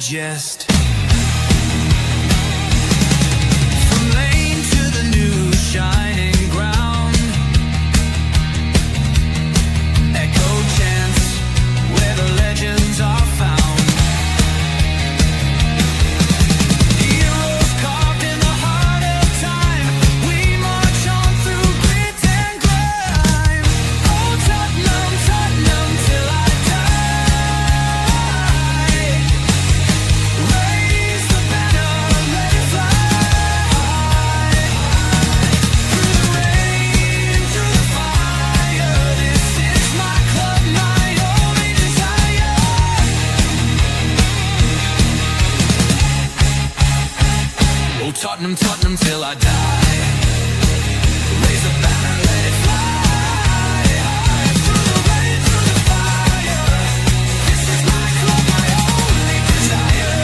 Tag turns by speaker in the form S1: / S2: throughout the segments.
S1: digest. From lane to the new shining ground, echo chants where the legends are found. Heroes carved in the heart of time, we march on through grit and grime. Oh Tottenham, Tottenham till I die. Raise the banner, let it fly. Through the rain, through the fire, this is my club, my only desire. Oh Tottenham, Tottenham till I die. Raise the banner, let it fly. Through the rain, through the fire, this is my club, my only desire.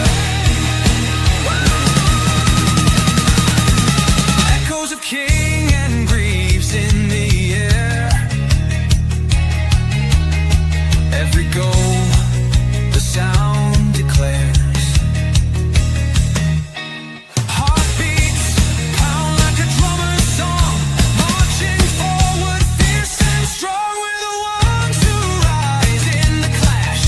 S1: Echoes of King and Greaves in the air. Every goal, the sound declares. Heartbeats pound like a drummer's song, marching forward, fierce and strong. We're the ones who rise in the clash.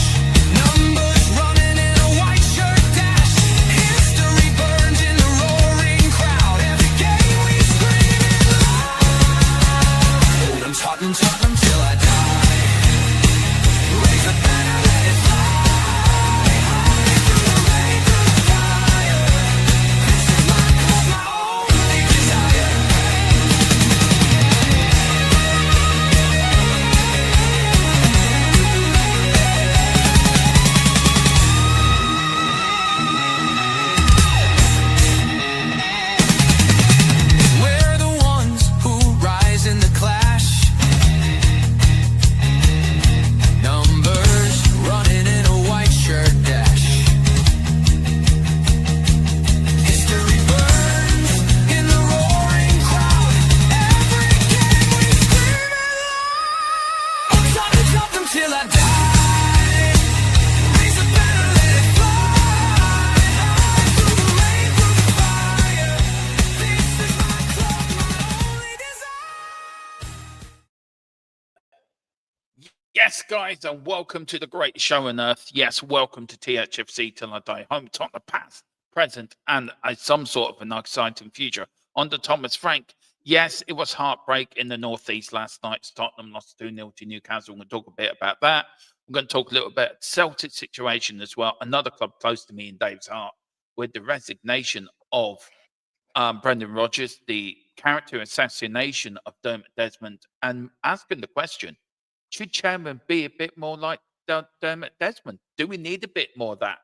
S1: Numbers running in a white shirt dash. History burns in the roaring crowd. Every game we scream it loud. I'm Tottenham, Tottenham till I die. Raise the banner, let it fly. Through the rain, through the fire, this is my club, my only desire. We're the ones who rise in the clash. Numbers running in a white shirt dash. History burns in the roaring crowd. Every game we scream it loud. I'm Tottenham, Tottenham till I die. Raise the banner, let it fly. Through the rain, through the fire, this is my club, my only desire.
S2: Yes, guys, and welcome to the greatest show on earth. Yes, welcome to THFC till I die. Home Tottenham past, present, and some sort of an exciting future. On to Thomas Frank. Yes, it was heartbreak in the northeast last night. Tottenham lost 2-0 to Newcastle. We're going to talk a bit about that. We're going to talk a little bit Celtic situation as well. Another club close to me in Dave's heart, with the resignation of Brendan Rodgers, the character assassination of Dermot Desmond, and asking the question, should chairman be a bit more like Dermot Desmond? Do we need a bit more of that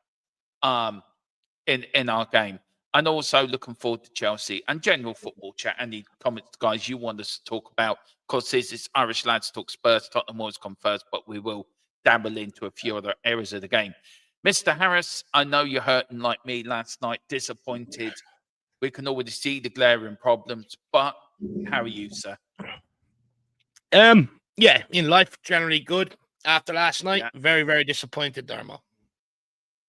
S2: in our game? And also looking forward to Chelsea and general football chat. Any comments, guys, you want us to talk about? Of course, this is Irish Lads Talk Spurs. Tottenham always come first, but we will dabble into a few other areas of the game. Mr. Harris, I know you're hurting like me last night, disappointed. We can already see the glaring problems, but how are you, sir?
S3: Yeah, in life, generally good. After last night,
S2: Yeah.
S3: very, very disappointed, Dermo.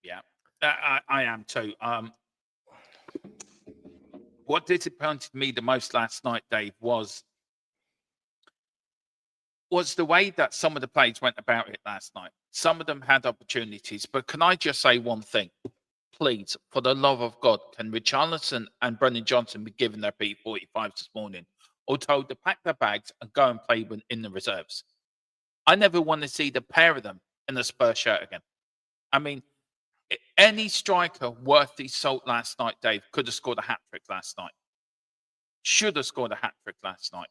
S2: Yeah, I am too. What disappointed me the most last night, Dave, was the way that some of the players went about it last night. Some of them had opportunities, but can I just say one thing? Please, for the love of God, can Richarlison and Brendan Johnson be given their P45s this morning, or told to pack their bags and go and play in the reserves? I never want to see the pair of them in the Spurs shirt again. I mean, any striker worth his salt last night, Dave, could have scored a hat-trick last night. Should have scored a hat-trick last night.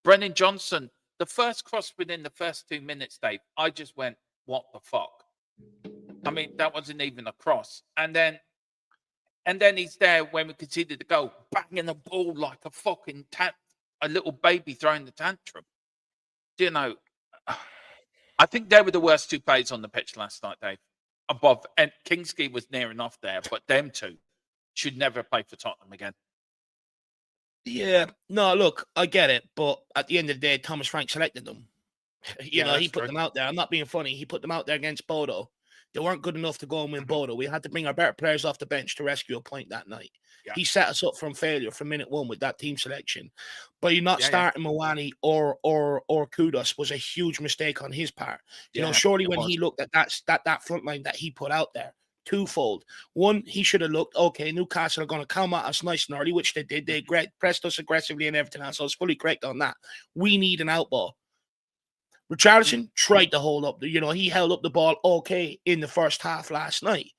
S2: Brendan Johnson, the first cross within the first 2 minutes, Dave, I just went, what the fuck? I mean, that wasn't even a cross. And then he's there when we conceded the goal, banging the ball like a fucking a little baby throwing the tantrum. Do you know, I think they were the worst two players on the pitch last night, Dave. Above, and Kingsley was near enough there, but them two should never play for Tottenham again.
S3: Yeah, no, look, I get it, but at the end of the day, Thomas Frank selected them. You know, he put them out there. I'm not being funny. He put them out there against Bodo They weren't good enough to go and win Bodo. We had to bring our better players off the bench to rescue a point that night.
S2: Yeah.
S3: He set us up from failure from minute one with that team selection. But you not
S2: Yeah,
S3: starting Mwani or Kudos was a huge mistake on his part. You know,
S2: Yeah,
S3: surely
S2: it
S3: when
S2: was.
S3: he looked at that front line that he put out there, twofold. One, he should have looked, okay, Newcastle are going to come at us nice and early, which they did. They pressed us aggressively and everything else. So I was fully correct on that. We need an out ball. Richarlison tried to hold up. He held up the ball okay in the first half last night.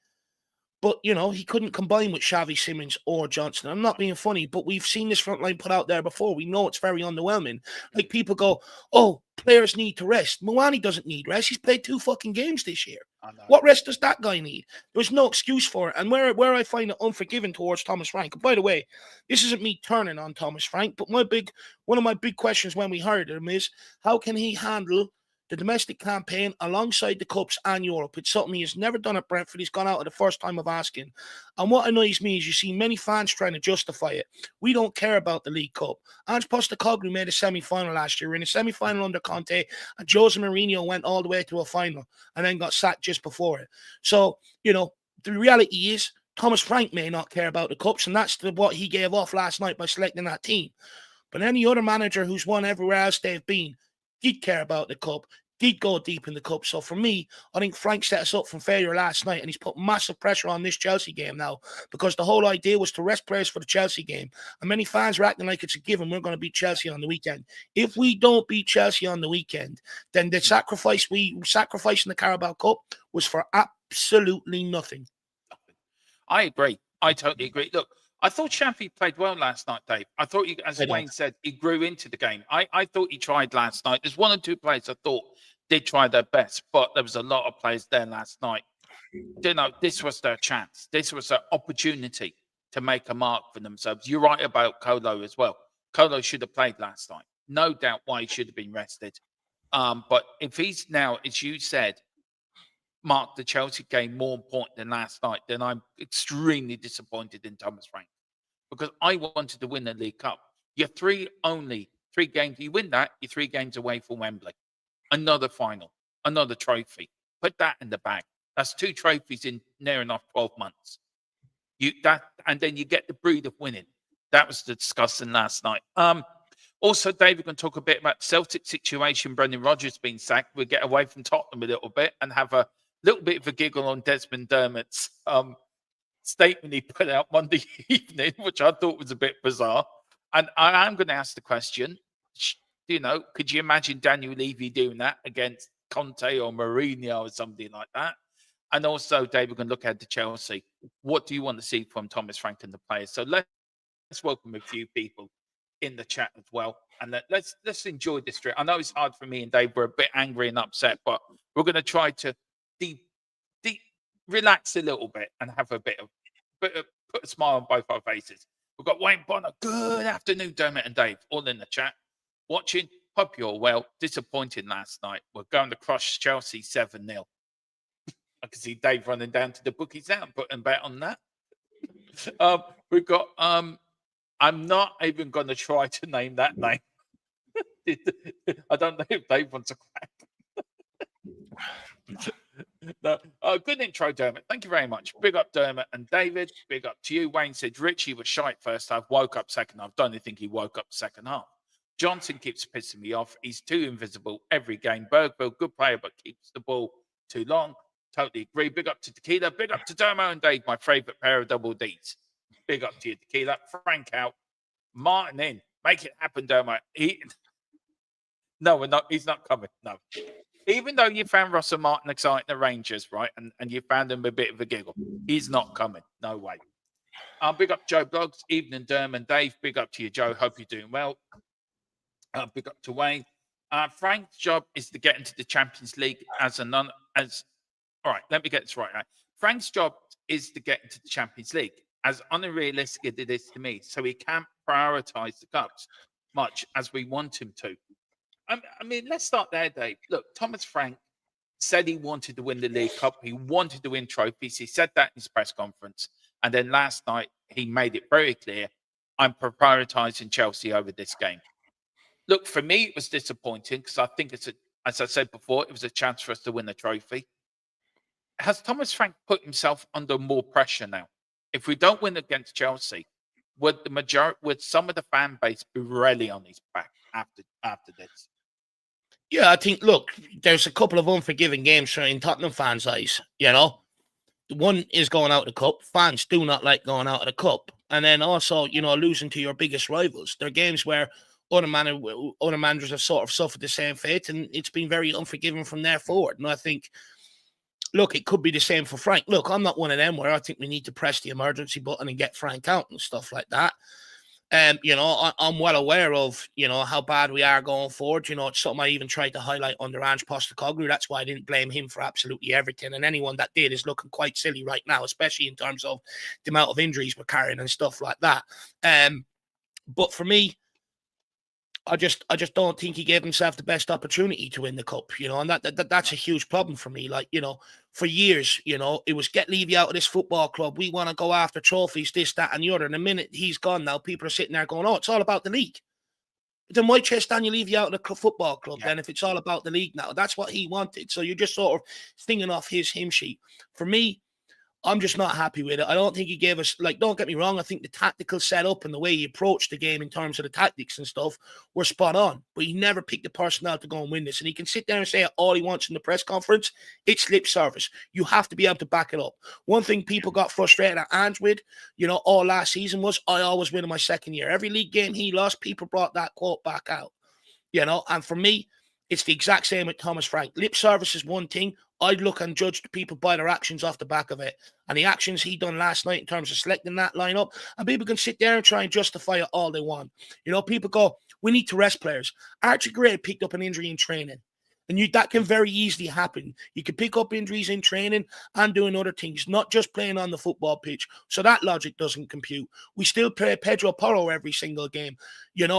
S3: But, he couldn't combine with Xavi Simons or Johnson. I'm not being funny, but we've seen this front line put out there before. We know it's very underwhelming. Like, people go, oh, players need to rest. Mwani doesn't need rest. He's played 2 fucking games this year. What rest does that guy need? There's no excuse for it. And where I find it unforgiving towards Thomas Frank, and by the way, this isn't me turning on Thomas Frank, but one of my big questions when we hired him is, how can he handle the domestic campaign alongside the Cups and Europe? It's something he has never done at Brentford. He's gone out at the first time of asking. And what annoys me is you see many fans trying to justify it. We don't care about the League Cup. Ange Postecoglou made a semi-final last year. In a semi-final under Conte, and Jose Mourinho went all the way to a final and then got sacked just before it. So, the reality is Thomas Frank may not care about the Cups, and that's what he gave off last night by selecting that team. But any other manager who's won everywhere else they've been did care about the Cup, did go deep in the Cup. So for me, I think Frank set us up from failure last night, and he's put massive pressure on this Chelsea game now, because the whole idea was to rest players for the Chelsea game. And many fans are acting like it's a given we're going to beat Chelsea on the weekend. If we don't beat Chelsea on the weekend, then the sacrificing the Carabao Cup was for absolutely nothing.
S2: I agree. I totally agree. Look, I thought Shafi played well last night, Dave. I thought, as Wayne said, he grew into the game. I thought he tried last night. There's 1 or 2 players I thought did try their best, but there was a lot of players there last night. This was their chance. This was their opportunity to make a mark for themselves. You're right about Kolo as well. Kolo should have played last night. No doubt why he should have been rested. But if he's now, as you said, marked the Chelsea game more important than last night, then I'm extremely disappointed in Thomas Frank, because I wanted to win the League Cup. You're only 3 games. You win that, you're 3 games away from Wembley. Another final, another trophy. Put that in the bag. That's 2 trophies in near enough 12 months. And then you get the breed of winning. That was the discussion last night. Also, Dave, we're going to talk a bit about the Celtic situation. Brendan Rodgers being sacked. We'll get away from Tottenham a little bit and have a little bit of a giggle on Desmond Dermott's statement he put out Monday evening, which I thought was a bit bizarre. And I am going to ask the question, could you imagine Daniel Levy doing that against Conte or Mourinho or something like that? And also, Dave, we're going to look ahead to Chelsea. What do you want to see from Thomas Frank and the players? So let's welcome a few people in the chat as well. And let's enjoy this trip. I know it's hard for me and Dave. We're a bit angry and upset, but we're going to try to relax a little bit and have a bit of put a smile on both our faces. We've got Wayne Bonner. Good afternoon, Dermot and Dave, all in the chat. Watching. Hope you're well. Disappointed last night. We're going to crush Chelsea 7-0. I can see Dave running down to the bookies now and putting a bet on that. We've got I'm not even going to try to name that name. I don't know if Dave wants a crack. No. Good intro, Dermot. Thank you very much. Big up, Dermot and David. Big up to you. Wayne said Richie was shite first half, woke up second half. Don't think he woke up second half. Johnson keeps pissing me off. He's too invisible every game. Bergville, good player, but keeps the ball too long. Totally agree. Big up to Tequila. Big up to Dermot and Dave, my favourite pair of double Ds. Big up to you, Tequila. Frank out. Martin in. Make it happen, Dermot. No, we're not. He's not coming. No. Even though you found Russell Martin exciting the Rangers, right, and you found him a bit of a giggle, he's not coming. No way. Big up Joe Blogs, Evening, Derm and Dave. Big up to you, Joe. Hope you're doing well. Big up to Wayne. Frank's job is to get into the Champions League all right, let me get this right. Frank's job is to get into the Champions League, as unrealistic as it is to me. So he can't prioritise the cups much as we want him to. I mean, let's start there, Dave. Look, Thomas Frank said he wanted to win the League Cup. He wanted to win trophies. He said that in his press conference. And then last night, he made it very clear, I'm prioritising Chelsea over this game. Look, for me, it was disappointing because I think as I said before, it was a chance for us to win the trophy. has Thomas Frank put himself under more pressure now? If we don't win against Chelsea, would some of the fan base be really on his back after this?
S3: Yeah, I think, look, there's a couple of unforgiving games in Tottenham fans' eyes, you know. One is going out of the cup. Fans do not like going out of the cup. And then also, losing to your biggest rivals. There are games where other managers have sort of suffered the same fate, and it's been very unforgiving from there forward. And I think, look, it could be the same for Frank. Look, I'm not one of them where I think we need to press the emergency button and get Frank out and stuff like that. I'm well aware of, how bad we are going forward. It's something I even tried to highlight under Ange Postecoglou. That's why I didn't blame him for absolutely everything. And anyone that did is looking quite silly right now, especially in terms of the amount of injuries we're carrying and stuff like that. But for me, I just don't think he gave himself the best opportunity to win the cup, and that's a huge problem for me. Like, for years, it was get Levy out of this football club. We want to go after trophies, this, that, and the other. And the minute he's gone now, people are sitting there going, oh, it's all about the league. Then why chase Daniel Levy out of the football club then if it's all about the league now? That's what he wanted. So you're just sort of singing off his hymn sheet. For me, I'm just not happy with it. I don't think he gave us, don't get me wrong, I think the tactical setup and the way he approached the game in terms of the tactics and stuff were spot on. But he never picked the personnel to go and win this. And he can sit there and say all he wants in the press conference. It's lip service. You have to be able to back it up. One thing people got frustrated at Ange with, all last season was, I always win in my second year. Every league game he lost, people brought that quote back out. And for me, it's the exact same with Thomas Frank. Lip service is one thing. I'd look and judge the people by their actions off the back of it. And the actions he done last night in terms of selecting that lineup, and people can sit there and try and justify it all they want. People go, we need to rest players. Archie Gray picked up an injury in training. And that can very easily happen. You can pick up injuries in training and doing other things, not just playing on the football pitch. So that logic doesn't compute. We still play Pedro Porro every single game,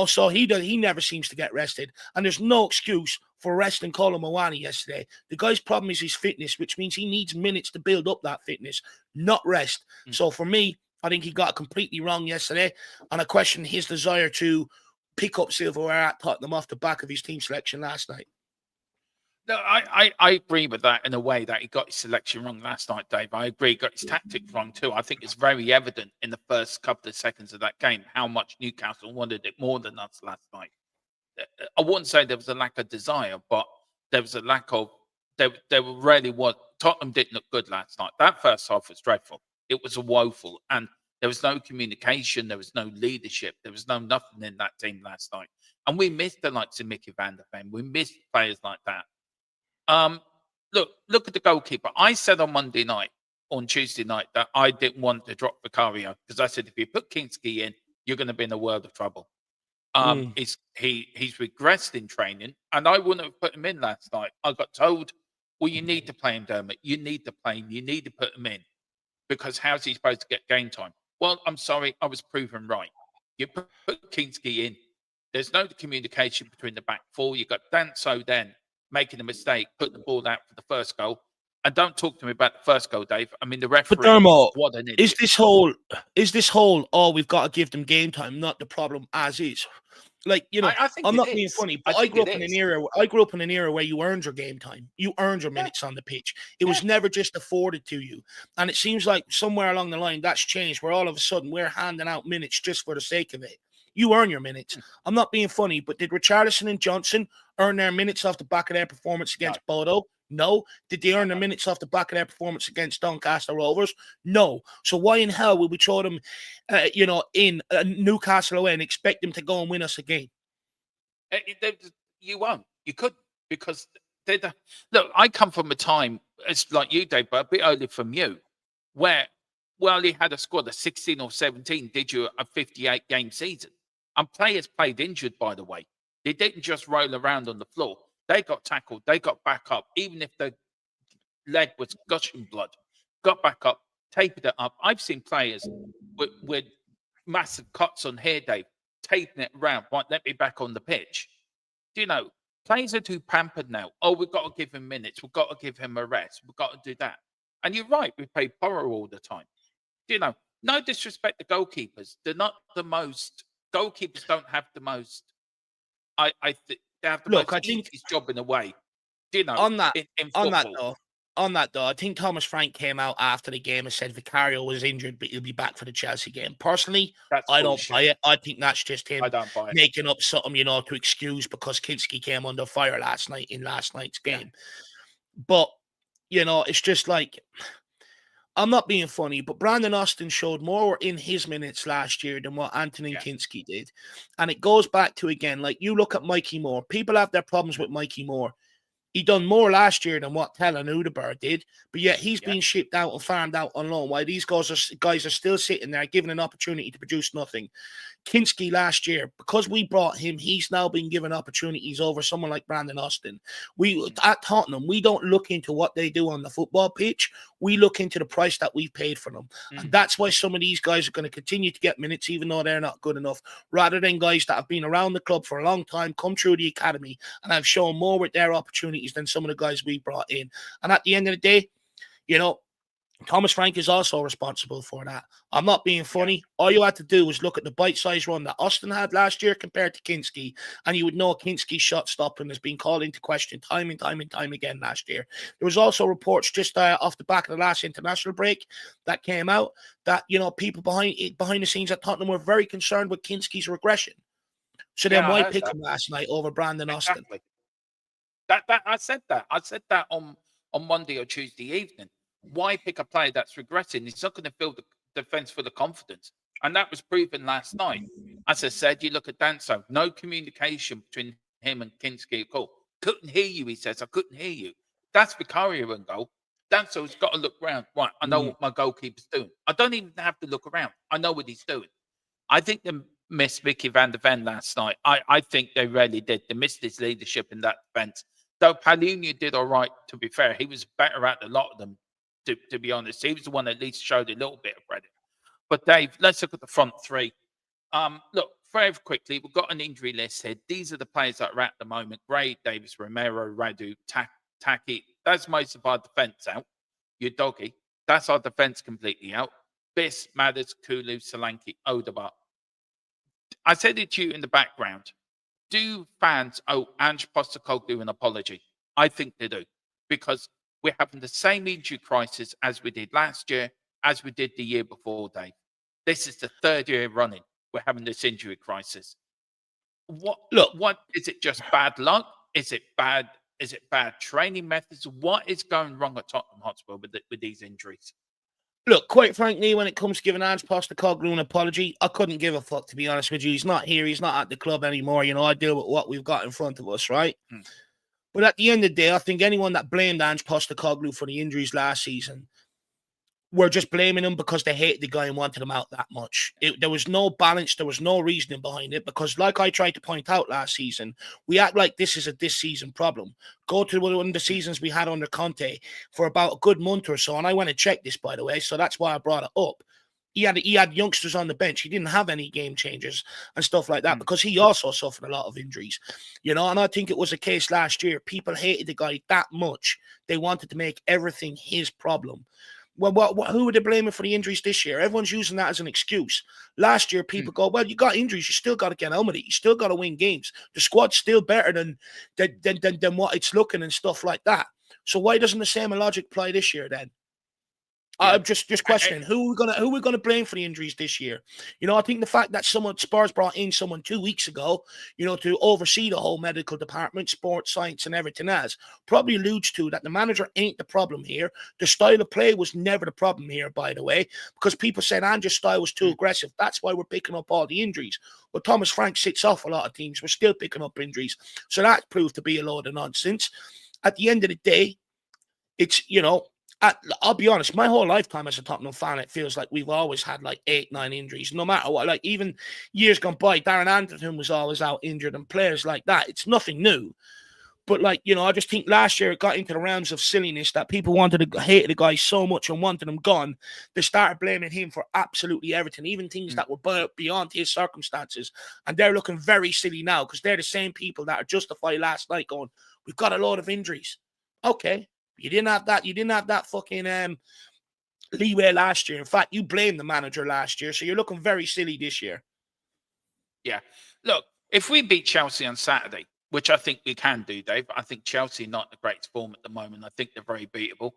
S3: so he never seems to get rested. And there's no excuse for resting Kolo Muani yesterday. The guy's problem is his fitness, which means he needs minutes to build up that fitness, not rest. So for me, I think he got it completely wrong yesterday. And I question his desire to pick up silverware at Tottenham off the back of his team selection last night.
S2: No, I agree with that in a way that he got his selection wrong last night, Dave. I agree, he got his tactics wrong too. I think it's very evident in the first couple of seconds of that game how much Newcastle wanted it more than us last night. I wouldn't say there was a lack of desire, but there was a lack of, there really was. Tottenham didn't look good last night. That first half was dreadful. It was woeful. And there was no communication. There was no leadership. There was nothing in that team last night. And we missed the likes of Mickey van der Ven. We missed players like that. Look at the goalkeeper. I said on Tuesday night, that I didn't want to drop Vicario because I said if you put Kinski in, you're going to be in a world of trouble. He's regressed in training, and I wouldn't have put him in last night. I got told, well, you need to play him, Dermot. You need to play him. You need to put him in because how's he supposed to get game time? Well, I'm sorry, I was proven right. You put Kinski in. There's no communication between the back four. You got Danso then making a mistake, put the ball out for the first goal. And don't talk to me about the first goal, Dave. I mean, the referee.
S3: But Dermot,
S2: what an idiot.
S3: is this whole, oh, we've got to give them game time, not the problem as is. Like,
S2: I think
S3: I'm not being funny, but I grew up in an era where you earned your game time. You earned your minutes on the pitch. It was never just afforded to you. And it seems like somewhere along the line that's changed, where all of a sudden we're handing out minutes just for the sake of it. You earn your minutes. I'm not being funny, but did Richarlison and Johnson earn their minutes off the back of their performance against Bodo? No. Did they earn their minutes off the back of their performance against Doncaster Rovers? No. So why in hell would we throw them, in Newcastle away and expect them to go and win us a game?
S2: You won't. You could, because look, I come from a time, it's like you, Dave, but a bit early from you, where, well, he had a squad of 16 or 17, did you, a 58-game season? And players played injured, by the way. They didn't just roll around on the floor. They got tackled. They got back up. Even if the leg was gushing blood, got back up, tapered it up. I've seen players with massive cuts on here, Dave, taping it around. Right, let me back on the pitch. Do you know, players are too pampered now. Oh, we've got to give him minutes. We've got to give him a rest. We've got to do that. And you're right. We play Porro all the time. Do you know, no disrespect to goalkeepers. They're not the most. Goalkeepers don't have the most. I think they have the most easiest job in a way. Do you know?
S3: On that,
S2: in football.
S3: on that though, I think Thomas Frank came out after the game and said Vicario was injured, but he'll be back for the Chelsea game. Personally,
S2: That's
S3: I don't
S2: bullshit.
S3: buy it. I think that's just him
S2: I don't buy it.
S3: making up something, to excuse because Kinski came under fire last night in last night's game. But, it's just like, I'm not being funny, but Brandon Austin showed more in his minutes last year than what Anthony Kinski did. And it goes back to, again, like you look at Mikey Moore. People have their problems with Mikey Moore. He done more last year than what Tellen Udeberg did, but yet he's been shipped out and farmed out on loan. While these guys are still sitting there given an opportunity to produce nothing. Kinski last year, because we brought him, he's now been given opportunities over someone like Brandon Austin. We at Tottenham, we don't look into what they do on the football pitch. We look into the price that we've paid for them. And that's why some of these guys are going to continue to get minutes, even though they're not good enough, rather than guys that have been around the club for a long time, come through the academy, and have shown more with their opportunities than some of the guys we brought in. And at the end of the day, Thomas Frank is also responsible for that. I'm not being funny. All you had to do was look at the bite-sized run that Austin had last year compared to Kinski, and you would know Kinski's shot stopping has been called into question time and time again last year. There was also reports just off the back of the last international break that came out that, people behind the scenes at Tottenham were very concerned with Kinski's regression. So then why pick him last night over Brandon Austin?
S2: I said that. I said that on Monday or Tuesday evening. Why pick a player that's regressing? He's not going to build the defense full of confidence. And that was proven last night. As I said, you look at Danso, no communication between him and Kinski at all. Couldn't hear you, he says. I couldn't hear you. That's Vicario in goal. Danso's got to look around. Right, I know what my goalkeeper's doing. I don't even have to look around. I know what he's doing. I think they missed Mickey van der Ven last night. I think they really did. They missed his leadership in that defense. Though Palhinha did all right, to be fair. He was better at a lot of them. To be honest, he was the one that at least showed a little bit of credit. But Dave, let's look at the front three. Look, very quickly, we've got an injury list here. These are the players that are at the moment: Gray, Davis, Romero, Radu, Taki. That's most of our defence out. Your doggy. That's our defence completely out. Biss, Madders, Kulu, Solanke, Odegaard. I said it to you in the background. Do fans owe Ange Postecoglou an apology? I think they do, because we're having the same injury crisis as we did last year, as we did the year before, Dave. This is the third year running we're having this injury crisis. What is it? Just bad luck? Is it bad? Is it bad training methods? What is going wrong at Tottenham Hotspur with these injuries?
S3: Look, quite frankly, when it comes to giving Ange Postecoglou an apology, I couldn't give a fuck, to be honest with you. He's not here. He's not at the club anymore. I deal with what we've got in front of us, right? But at the end of the day, I think anyone that blamed Ange Postecoglou for the injuries last season were just blaming him because they hated the guy and wanted him out that much. There was no balance. There was no reasoning behind it, because like I tried to point out last season, we act like this is a this season problem. Go to one of the seasons we had under Conte for about a good month or so, and I went and checked this, by the way, so that's why I brought it up. He had youngsters on the bench. He didn't have any game changers and stuff like that, because he also suffered a lot of injuries, and I think it was a case last year. People hated the guy that much. They wanted to make everything his problem. Well, who are they blaming for the injuries this year? Everyone's using that as an excuse. Last year, people go, well, you got injuries. You still got to get on with it. You still got to win games. The squad's still better than what it's looking and stuff like that. So why doesn't the same logic apply this year then? I'm just questioning who we're gonna blame for the injuries this year. I think the fact that Spurs brought in someone 2 weeks ago, to oversee the whole medical department, sports science, and everything else, probably alludes to that the manager ain't the problem here. The style of play was never the problem here, by the way, because people said Andrew's style was too aggressive. That's why we're picking up all the injuries. Well, Thomas Frank sits off a lot of teams. We're still picking up injuries, so that proved to be a load of nonsense. At the end of the day, it's I'll be honest, my whole lifetime as a Tottenham fan, it feels like we've always had like 8-9 injuries, no matter what. Like even years gone by, Darren Anderton was always out injured and players like that. It's nothing new. But I just think last year it got into the realms of silliness that people hated the guy so much and wanted him gone. They started blaming him for absolutely everything, even things that were beyond his circumstances. And they're looking very silly now, because they're the same people that are justified last night going, we've got a load of injuries. Okay. You didn't have that. You didn't have that fucking leeway last year. In fact, you blamed the manager last year, so you're looking very silly this year.
S2: Yeah. Look, if we beat Chelsea on Saturday, which I think we can do, Dave, I think Chelsea not in the greatest form at the moment. I think they're very beatable.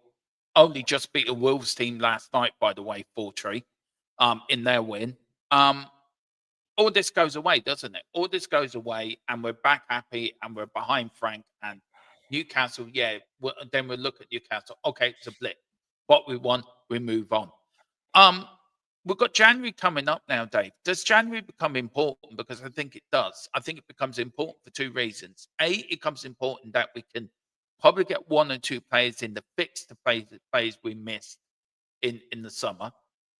S2: only just beat a Wolves team last night, by the way, 4-3, in their win. All this goes away, doesn't it? All this goes away, and we're back happy, and we're behind Frank and Newcastle. Yeah, then we'll look at Newcastle. Okay, it's a blip. What we want, we move on. We've got January coming up now, Dave. Does January become important? Because I think it does. I think it becomes important for two reasons. A, it becomes important that we can probably get one or two players in the fixed phase we missed in the summer.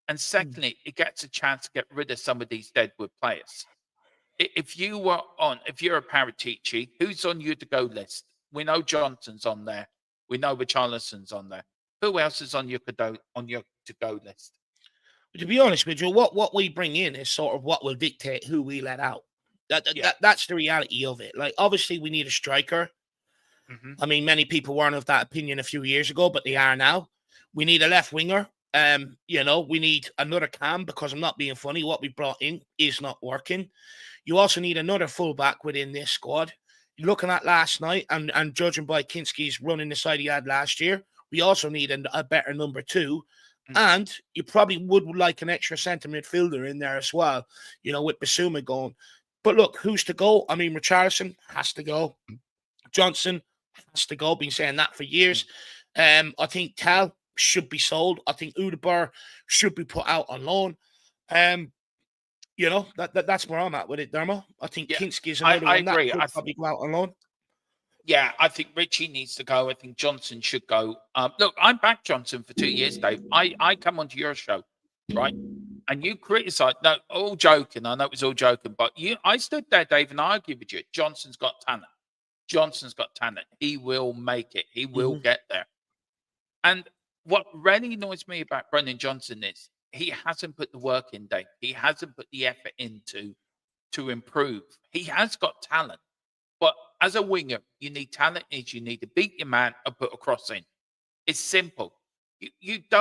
S2: And secondly, it gets a chance to get rid of some of these deadwood players. If you're a Paratici, who's on your to-go list? We know Johnson's on there. We know Richarlison's on there. Who else is on your to-go list?
S3: To be honest with you, what we bring in is sort of what will dictate who we let out. That's the reality of it. Like, obviously, we need a striker.
S2: Mm-hmm.
S3: I mean, many people weren't of that opinion a few years ago, but they are now. We need a left winger. We need another cam, because I'm not being funny. What we brought in is not working. You also need another fullback within this squad. You're looking at last night, and judging by Kinski's running the side he had last year, we also need a better number two. And you probably would like an extra centre midfielder in there as well, with Basuma going. But look, who's to go? I mean, Richarlison has to go. Johnson has to go. Been saying that for years. I think Tel should be sold. I think Udebur should be put out on loan. That's where I'm at with it, Dermo. I think Kinski is another one
S2: agree.
S3: that could probably go out on loan.
S2: Yeah, I think Richie needs to go. I think Johnson should go. Look, I'm back Johnson for 2 years, Dave. I come onto your show, right? And you criticise. No, all joking. I know it was all joking, but I stood there, Dave, and I argued with you. Johnson's got talent. Johnson's got talent. He will make it. He will get there. And what really annoys me about Brennan Johnson is he hasn't put the work in, Dave. He hasn't put the effort into to improve. He has got talent. But as a winger, you need talent. You need to beat your man and put a cross in. It's simple. It's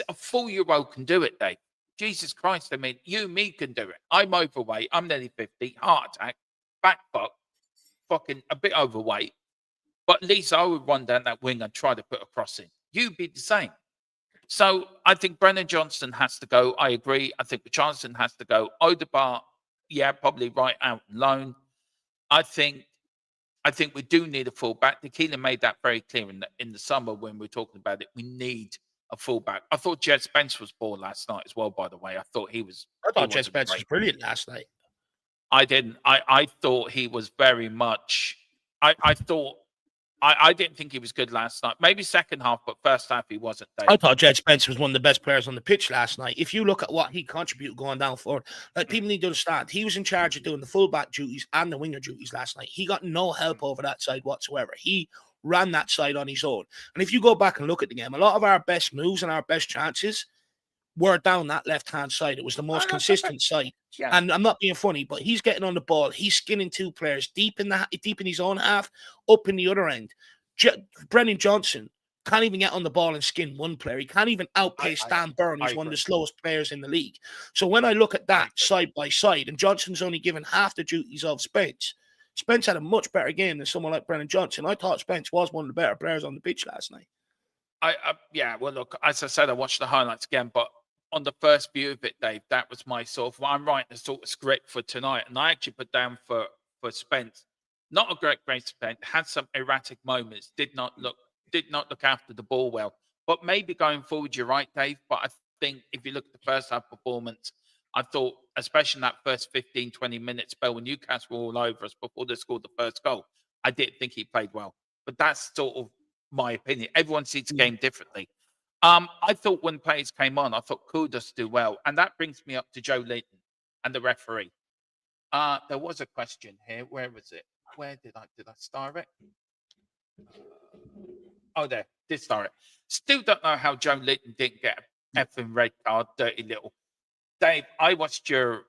S2: a 4-year-old can do it, Dave. Jesus Christ, I mean, you and me can do it. I'm overweight. I'm nearly 50. Heart attack, back fucking a bit overweight. But at least I would run down that wing and try to put a cross in. You'd be the same. So I think Brennan Johnson has to go. I agree. I think Richarlison has to go. Odegaard, yeah, probably right out on loan. I think we do need a fullback. Tequila made that very clear in the summer when we were talking about it. We need a fullback. I thought Jed Spence was poor last night as well, by the way. I thought
S3: Jed Spence was brilliant last night.
S2: I didn't. I thought he was very much. I didn't think he was good last night. Maybe second half, but first half he wasn't. Dave.
S3: I thought Jed Spence was one of the best players on the pitch last night. If you look at what he contributed going down forward, people need to understand, he was in charge of doing the fullback duties and the winger duties last night. He got no help over that side whatsoever. He ran that side on his own. And if you go back and look at the game, a lot of our best moves and our best chances were down that left-hand side. It was the most consistent side. Yeah. And I'm not being funny, but he's getting on the ball. He's skinning two players deep in his own half, up in the other end. Brennan Johnson can't even get on the ball and skin one player. He can't even outpace Dan Burn. He's one of the slowest players in the league. So when I look at that side by side, and Johnson's only given half the duties of Spence, Spence had a much better game than someone like Brennan Johnson. I thought Spence was one of the better players on the pitch last night.
S2: Well, look, as I said, I watched the highlights again, but on the first view of it, Dave, that was my sort of, I'm writing a sort of script for tonight, and I actually put down for Spence, not a great Spence, had some erratic moments, did not look after the ball well, but maybe going forward, you're right, Dave, but I think if you look at the first half performance, I thought, especially in that first 15, 20 minute spell when Newcastle were all over us before they scored the first goal, I didn't think he played well, but that's sort of my opinion. Everyone sees the game differently. I thought when players came on, I thought Kudus do well. And that brings me up to Joe Linton and the referee. There was a question here. Where was it? Where did I star it? Oh, there. Did star it. Still don't know how Joe Linton didn't get an effing red card. Dirty little. Dave, I watched your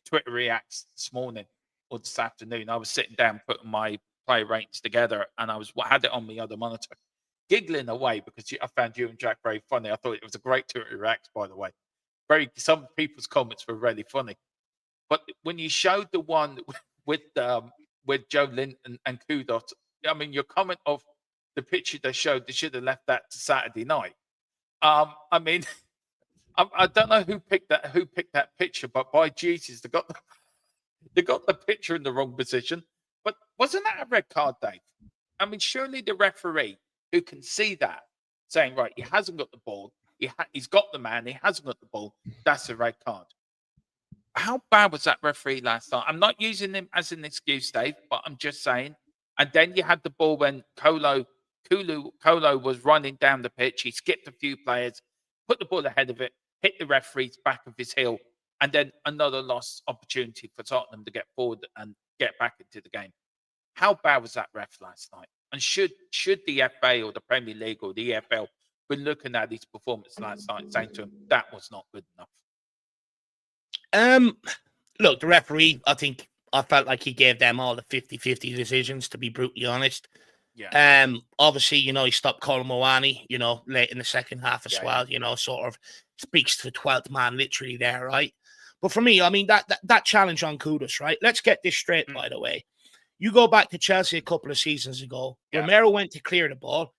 S2: Twitter reacts this morning or this afternoon. I was sitting down putting my play ratings together and I had it on the other monitor. Giggling away because I found you and Jack very funny. I thought it was a great Twitter react, by the way. Some people's comments were really funny. But when you showed the one with Joe Linton and Kudos, I mean, your comment of the picture they showed, they should have left that to Saturday night. I mean, I don't know who picked that picture, but by Jesus, they got the picture in the wrong position. But wasn't that a red card, Dave? I mean, surely the referee who can see that, saying, right, he hasn't got the ball, he's got the man, he hasn't got the ball, that's a red card. How bad was that referee last night? I'm not using him as an excuse, Dave, but I'm just saying. And then you had the ball when Kolo was running down the pitch. He skipped a few players, put the ball ahead of it, hit the referee's back of his heel, and then another lost opportunity for Tottenham to get forward and get back into the game. How bad was that ref last night? And should the FA or the Premier League or the EFL be looking at his performance last night and saying to him, that was not good enough?
S3: Look, the referee, I felt like he gave them all the 50-50 decisions, to be brutally honest.
S2: Yeah.
S3: Obviously, he stopped Colin Moani, late in the second half as well, sort of speaks to the 12th man literally there, right? But for me, I mean, that challenge on Kudus, right? Let's get this straight, by the way. You go back to Chelsea a couple of seasons ago, Romero went to clear the ball,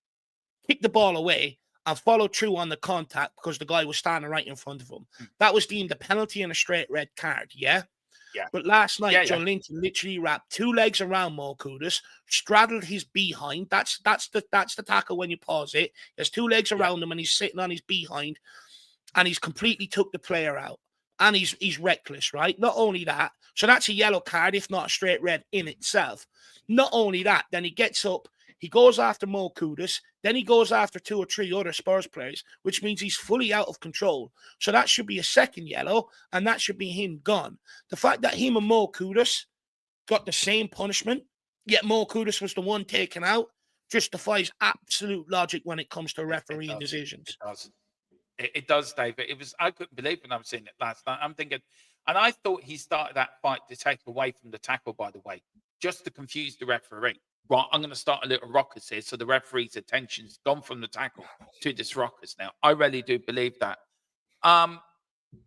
S3: kicked the ball away, and followed through on the contact because the guy was standing right in front of him. That was deemed a penalty and a straight red card, yeah?
S2: Yeah.
S3: But last night, John Linton literally wrapped 2 legs around Mo Kudus, straddled his behind. That's the tackle when you pause it. There's 2 legs around him and he's sitting on his behind, and he's completely took the player out. And he's reckless, right? Not only that, so that's a yellow card, if not a straight red in itself. Not only that, then he gets up, he goes after Mo Kudus, then he goes after 2 or 3 other Spurs players, which means he's fully out of control. So that should be a second yellow, and that should be him gone. The fact that him and Mo Kudus got the same punishment, yet Mo Kudus was the one taken out, just defies absolute logic when it comes to refereeing decisions.
S2: It does, David. I couldn't believe when I was seeing it last night. I'm thinking, and I thought he started that fight to take away from the tackle, by the way, just to confuse the referee. Right, I'm going to start a little ruckus here, so the referee's attention's gone from the tackle to this ruckus now. I really do believe that.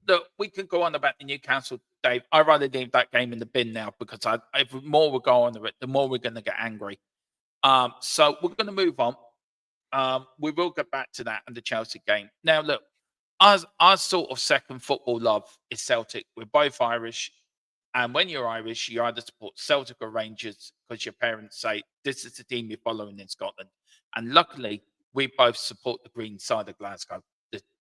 S2: Look, we could go on about the Newcastle, Dave. I rather leave that game in the bin now because if more we go on to it, the more we're going to get angry. So we're going to move on. We will get back to that and the Chelsea game. Now, look, our sort of second football love is Celtic. We're both Irish. And when you're Irish, you either support Celtic or Rangers because your parents say, this is the team you're following in Scotland. And luckily, we both support the green side of Glasgow,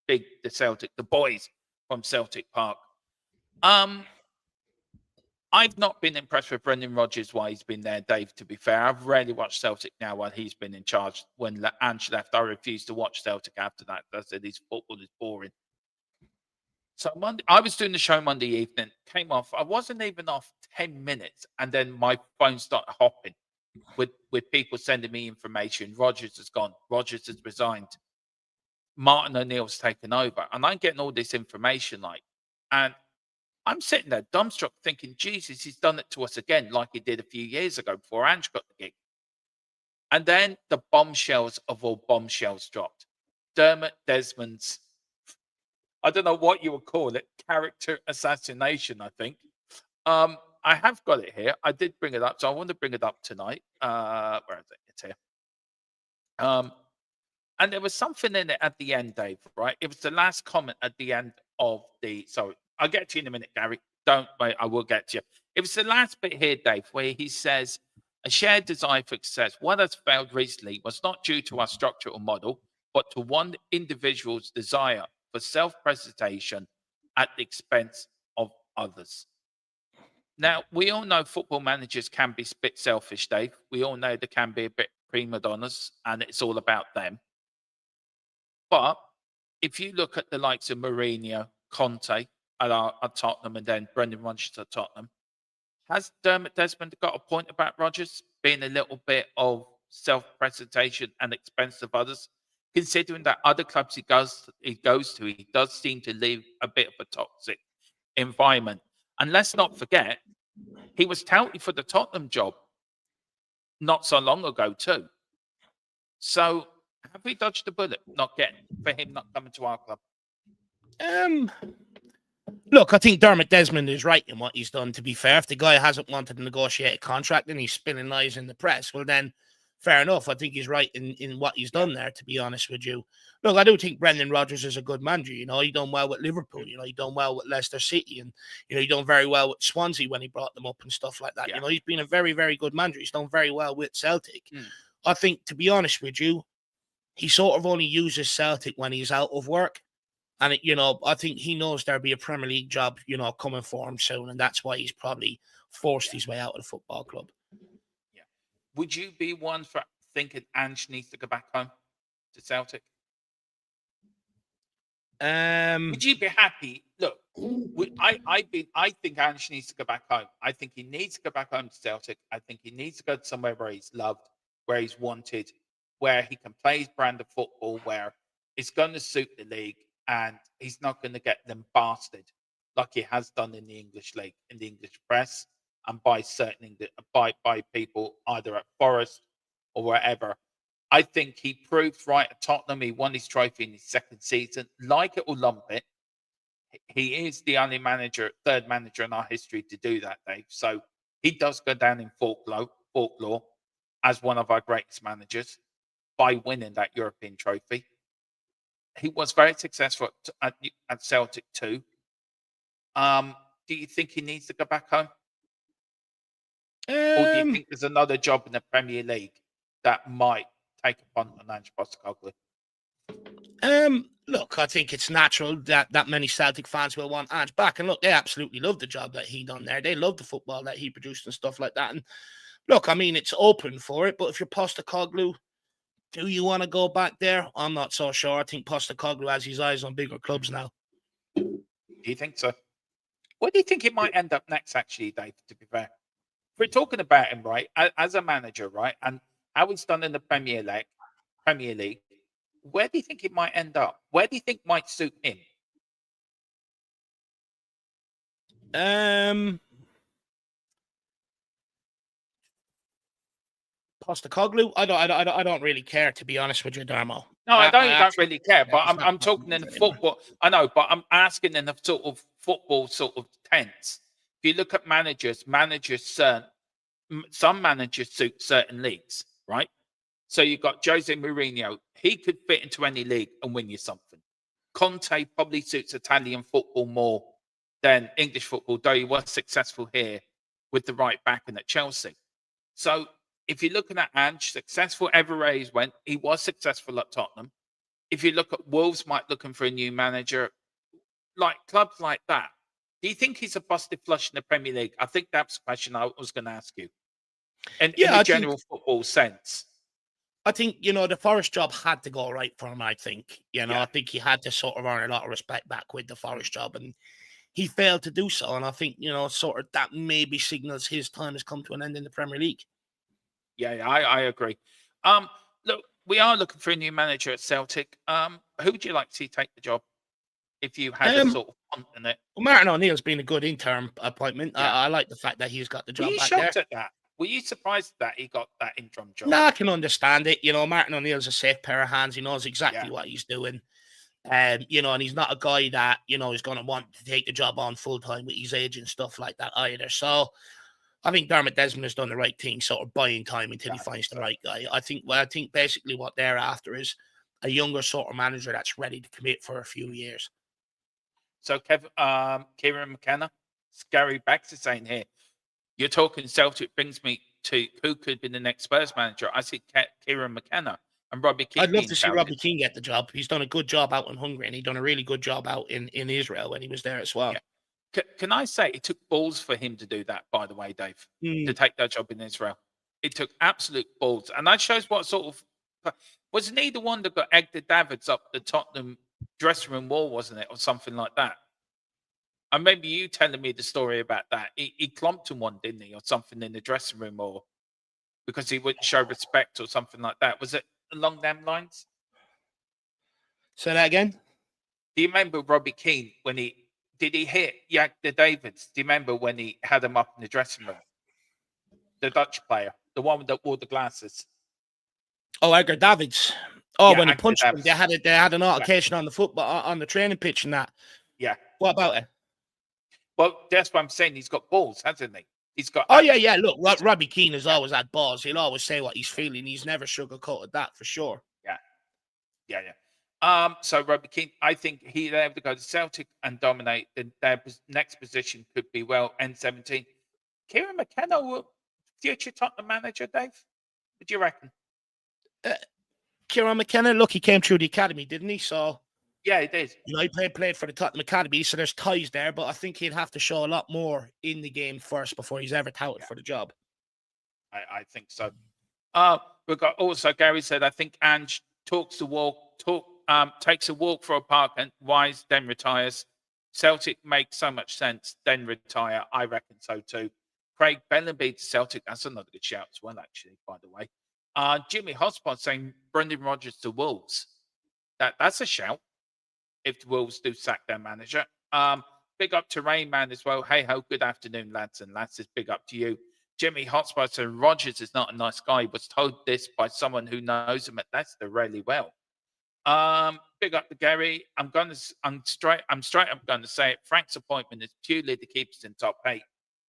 S2: the Celtic, the boys from Celtic Park. I've not been impressed with Brendan Rodgers while he's been there, Dave, to be fair. I've rarely watched Celtic now while he's been in charge. When Ange left, I refused to watch Celtic after that. I said, his football is boring. So I was doing the show Monday evening, came off. I wasn't even off 10 minutes, and then my phone started hopping with people sending me information. Rodgers has gone. Rodgers has resigned. Martin O'Neill's taken over. And I'm getting all this information, and I'm sitting there dumbstruck thinking, Jesus, he's done it to us again, like he did a few years ago before Ange got the gig. And then the bombshells of all bombshells dropped. Dermot Desmond's, I don't know what you would call it, character assassination, I think. I have got it here. I did bring it up, so I want to bring it up tonight. Where is it? It's here. And there was something in it at the end, Dave, right? It was the last comment at the end of sorry, I'll get to you in a minute, Gary. Don't wait, I will get to you. It was the last bit here, Dave, where he says, a shared desire for success. What has failed recently was not due to our structure or model, but to one individual's desire for self-presentation at the expense of others. Now, we all know football managers can be a bit selfish, Dave. We all know they can be a bit prima donnas, and it's all about them. But if you look at the likes of Mourinho, Conte at Tottenham, and then Brendan Rodgers at Tottenham, has Dermot Desmond got a point about Rodgers being a little bit of self-presentation and expense of others? Considering that other clubs he goes to, he does seem to leave a bit of a toxic environment. And let's not forget, he was touted for the Tottenham job not so long ago too. So have we dodged the bullet for him not coming to our club?
S3: Look, I think Dermot Desmond is right in what he's done, to be fair. If the guy hasn't wanted to negotiate a contract and he's spinning lies in the press, well then fair enough. I think he's right in what he's done there, to be honest with you. Look, I do think Brendan Rodgers is a good manager. He done well with Liverpool. He done well with Leicester City, and he done very well with Swansea when he brought them up and stuff like that.
S2: Yeah.
S3: He's been a very, very good manager. He's done very well with Celtic.
S2: Mm.
S3: I think, to be honest with you, he sort of only uses Celtic when he's out of work. And, I think he knows there'll be a Premier League job, coming for him soon. And that's why he's probably forced his way out of the football club.
S2: Yeah. Would you be one for thinking Ange needs to go back home to Celtic? Would you be happy? Look, I think Ange needs to go back home. I think he needs to go back home to Celtic. I think he needs to go to somewhere where he's loved, where he's wanted, where he can play his brand of football, where it's going to suit the league, and he's not going to get them bastard like he has done in the English league, in the English press, and by by people either at Forest or wherever. I think he proved right at Tottenham. He won his trophy in his second season. Like it or lump it, he is the only third manager in our history to do that, Dave. So he does go down in folklore as one of our greatest managers by winning that European trophy. He was very successful at Celtic too. Do you think he needs to go back home? Or do you think there's another job in the Premier League that might take a punt on Ange Postecoglou?
S3: Look, I think it's natural that many Celtic fans will want Ange back. And look, they absolutely love the job that he done there. They love the football that he produced and stuff like that. And look, I mean, it's open for it. But if you're Postecoglou, do you want to go back there? I'm not so sure. I think Postecoglou has his eyes on bigger clubs now.
S2: Do you think so? Where do you think it might end up next, actually, Dave, to be fair? If we're talking about him, right, as a manager, right, and how he's done in the Premier League, where do you think it might end up? Where do you think might suit him?
S3: Postecoglou, I don't really care, to be honest with you, Darmo.
S2: No, I don't really care, but I'm talking in the football. I know, but I'm asking in the sort of football sort of tense. If you look at some managers suit certain leagues, right? So you've got Jose Mourinho. He could fit into any league and win you something. Conte probably suits Italian football more than English football, though he was successful here with the right backing at Chelsea. So if you're looking at Ange, successful everywhere he went, he was successful at Tottenham. If you look at Wolves, might looking for a new manager, like clubs like that. Do you think he's a busted flush in the Premier League? I think that's the question I was going to ask you. And in a general football sense.
S3: I think, the Forest job had to go right for him, I think. I think he had to sort of earn a lot of respect back with the Forest job, and he failed to do so. And I think, sort of that maybe signals his time has come to an end in the Premier League.
S2: Yeah, I agree. Look, we are looking for a new manager at Celtic. Who would you like to see take the job if you had a sort of punt in it?
S3: Well, Martin O'Neill's been a good interim appointment. Yeah. I like the fact that he's got the job back there.
S2: Were you shocked at that? Were you surprised that he got that interim job?
S3: No, I can understand it. Martin O'Neill's a safe pair of hands. He knows exactly what he's doing. And he's not a guy that, is going to want to take the job on full time with his age and stuff like that either. So I think Dermot Desmond has done the right thing, sort of buying time until he finds the right guy. I think basically what they're after is a younger sort of manager that's ready to commit for a few years.
S2: So Kieran McKenna, Gary Baxter saying here, you're talking Celtic brings me to who could be the next Spurs manager. I see Kieran McKenna and Robbie Keane.
S3: I'd love to see Robbie Keane get the job. He's done a good job out in Hungary, and he's done a really good job out in Israel when he was there as well.
S2: Yeah. Can I say it took balls for him to do that, by the way, Dave, to take that job in Israel? It took absolute balls. And that shows what sort of... Wasn't he the one that got Edgar Davids up the Tottenham dressing room wall, wasn't it? Or something like that. I remember you telling me the story about that. He clumped him one, didn't he? Or something in the dressing room, or because he wouldn't show respect or something like that. Was it along them lines?
S3: Say that again?
S2: Do you remember Robbie Keane when did he hit Edgar Davids? Do you remember when he had him up in the dressing room? The Dutch player, the one that wore the glasses.
S3: Oh, Edgar Davids. Oh,
S2: Yeah,
S3: when he
S2: Edgar
S3: punched him,
S2: Davids.
S3: they had an altercation on the training pitch and that.
S2: Yeah.
S3: What about it?
S2: Well, that's what I'm saying. He's got balls, hasn't he? He's got.
S3: Oh, yeah. Look, Robbie Keane has always had balls. He'll always say what he's feeling. He's never sugarcoated that, for sure.
S2: Yeah. So Robbie Keane, I think he'll able to go to Celtic and dominate. Their next position could be N17. Kieran McKenna, future Tottenham manager, Dave. What do you reckon?
S3: Kieran McKenna, look, he came through the academy, didn't he? So
S2: yeah, he did.
S3: He played for the Tottenham academy, so there's ties there. But I think he'd have to show a lot more in the game first before he's ever touted for the job.
S2: I think so. We've got also Gary said, I think Ange takes a walk for a park and wise, then retires. Celtic makes so much sense, then retire. I reckon so too. Craig Bellenby to Celtic. That's another good shout as well, actually, by the way. Jimmy Hotspur saying Brendan Rodgers to Wolves. That's a shout if the Wolves do sack their manager. Big up to Rayman as well. Hey ho, good afternoon, lads and lasses. Big up to you. Jimmy Hotspur saying Rodgers is not a nice guy. He was told this by someone who knows him at Leicester really well. Big up to Gary. I'm straight up going to say it. Frank's appointment is purely to keep us in top 8.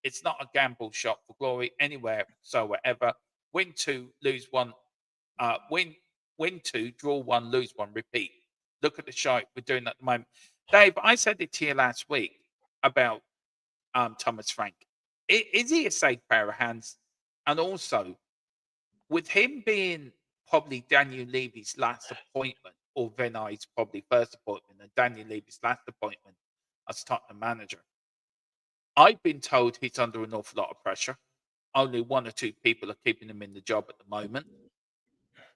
S2: It's not a gamble shot for glory anywhere, so whatever. Win 2, lose 1. Win 2, draw 1, lose 1, repeat. Look at the shite we're doing at the moment. Dave, I said it to you last week about Thomas Frank. Is he a safe pair of hands? And also, with him being probably Daniel Levy's last appointment, or Vinay's probably first appointment, and Daniel Levy's last appointment as Tottenham manager, I've been told he's under an awful lot of pressure. Only 1 or 2 people are keeping him in the job at the moment.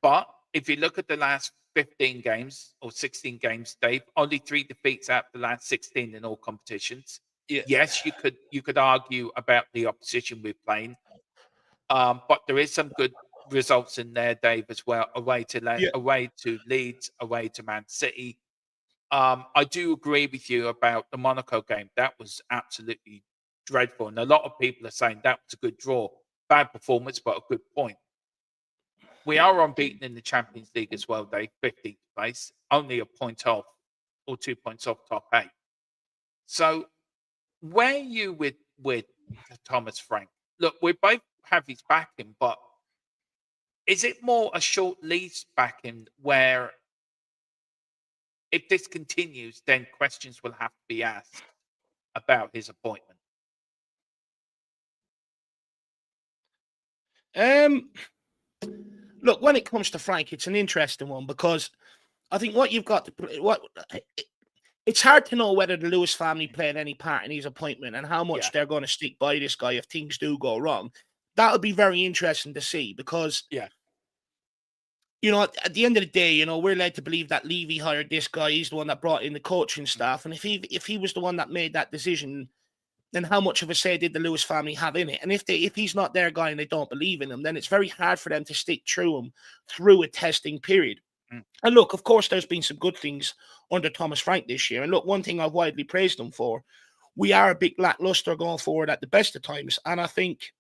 S2: But if you look at the last 15 games or 16 games, Dave, only 3 defeats out of the last 16 in all competitions. Yeah. Yes, you could argue about the opposition we're playing, but there is some good results in there, Dave, as well. Away to Leeds, away to Man City. I do agree with you about the Monaco game. That was absolutely dreadful, and a lot of people are saying that was a good draw. Bad performance, but a good point. We are unbeaten in the Champions League as well, Dave. 15th place, only a point off or 2 points off top 8. So, where are you with Thomas Frank? Look, we both have his backing, but is it more a short lease backing where if this continues, then questions will have to be asked about his appointment?
S3: Look, when it comes to Frank, it's an interesting one because I think what you've got to it's hard to know whether the Lewis family played any part in his appointment and how much they're going to stick by this guy if things do go wrong. That'll be very interesting to see because, at the end of the day, we're led to believe that Levy hired this guy. He's the one that brought in the coaching staff. And if he was the one that made that decision, then how much of a say did the Lewis family have in it? And if he's not their guy and they don't believe in him, then it's very hard for them to stick through a testing period. And look, of course, there's been some good things under Thomas Frank this year. And look, one thing I've widely praised him for, we are a bit lackluster going forward at the best of times. And I think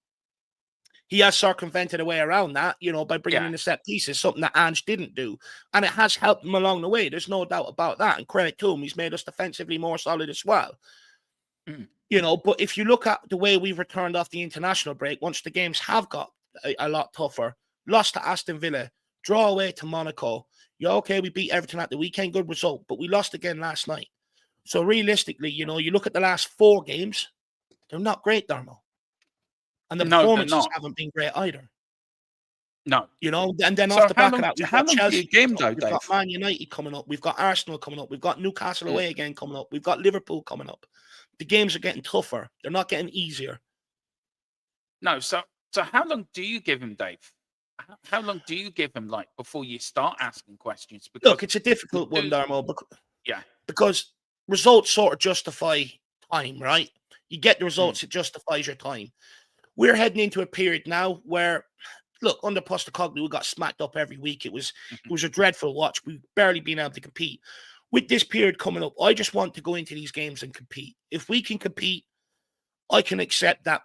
S3: he has circumvented a way around that, by bringing in the set pieces, something that Ange didn't do. And it has helped him along the way. There's no doubt about that. And credit to him, he's made us defensively more solid as well. But if you look at the way we've returned off the international break, once the games have got a lot tougher, lost to Aston Villa, draw away to Monaco. We beat Everton at the weekend, good result, but we lost again last night. So realistically, you look at the last 4 games, they're not great, Darmo. And the performances haven't been great either.
S2: No.
S3: And then off the back of that, we've got Chelsea,
S2: game, though,
S3: we've got Man United coming up, we've got Arsenal coming up, we've got Newcastle away again coming up, we've got Liverpool coming up. The games are getting tougher. They're not getting easier.
S2: No, so how long do you give him, Dave? How long do you give him, before you start asking questions? Because
S3: look, it's a difficult one, Darmo.
S2: Because
S3: results sort of justify time, right? You get the results, it justifies your time. We're heading into a period now where, look, under Postecoglou, we got smacked up every week. It was a dreadful watch. We've barely been able to compete. With this period coming up, I just want to go into these games and compete. If we can compete, I can accept that,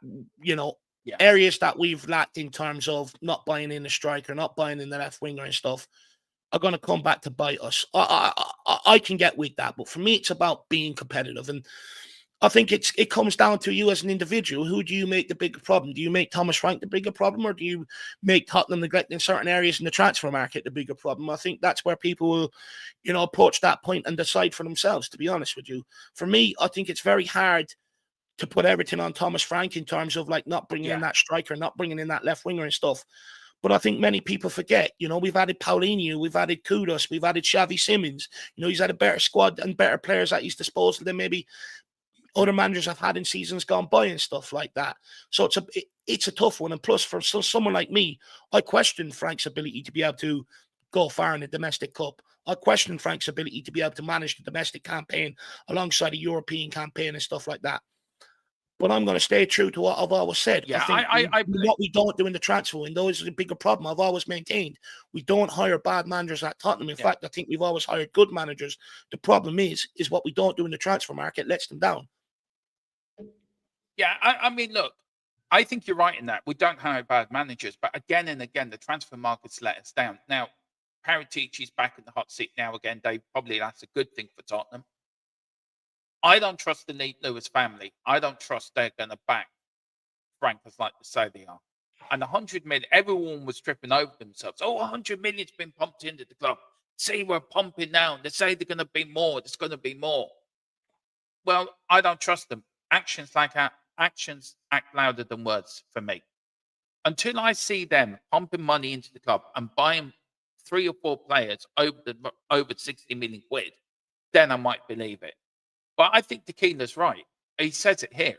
S3: areas that we've lacked in terms of not buying in the striker, not buying in the left winger and stuff, are going to come back to bite us. I can get with that. But for me, it's about being competitive. And I think it comes down to you as an individual. Who do you make the bigger problem? Do you make Thomas Frank the bigger problem, or do you make Tottenham neglecting certain areas in the transfer market the bigger problem? I think that's where people will, approach that point and decide for themselves, to be honest with you. For me, I think it's very hard to put everything on Thomas Frank in terms of like not bringing in that striker, not bringing in that left winger and stuff. But I think many people forget, we've added Paulinho, we've added Kudus, we've added Xavi Simons. He's had a better squad and better players at his disposal than maybe other managers have had in seasons gone by and stuff like that. So it's a tough one. And plus, for someone like me, I question Frank's ability to be able to go far in the domestic cup. I question Frank's ability to be able to manage the domestic campaign alongside a European campaign and stuff like that. But I'm going to stay true to what I've always said.
S2: Yeah,
S3: I think what we don't do in the transfer window is a bigger problem. I've always maintained we don't hire bad managers at Tottenham. In fact, I think we've always hired good managers. The problem is what we don't do in the transfer market lets them down.
S2: Yeah, I mean, look, I think you're right in that. We don't hire bad managers, but again and again, the transfer market's let us down. Now, Paratici's back in the hot seat now again, Dave. Probably that's a good thing for Tottenham. I don't trust the Lewis family. I don't trust they're going to back Frank as like to say they are. And 100 million, everyone was tripping over themselves. Oh, 100 million's been pumped into the club. See, we're pumping now. They say they're going to be more. There's going to be more. Well, I don't trust them. Actions act louder than words for me. Until I see them pumping money into the club and buying 3 or 4 players over 60 million quid, then I might believe it. But I think Tequila's right. He says it here.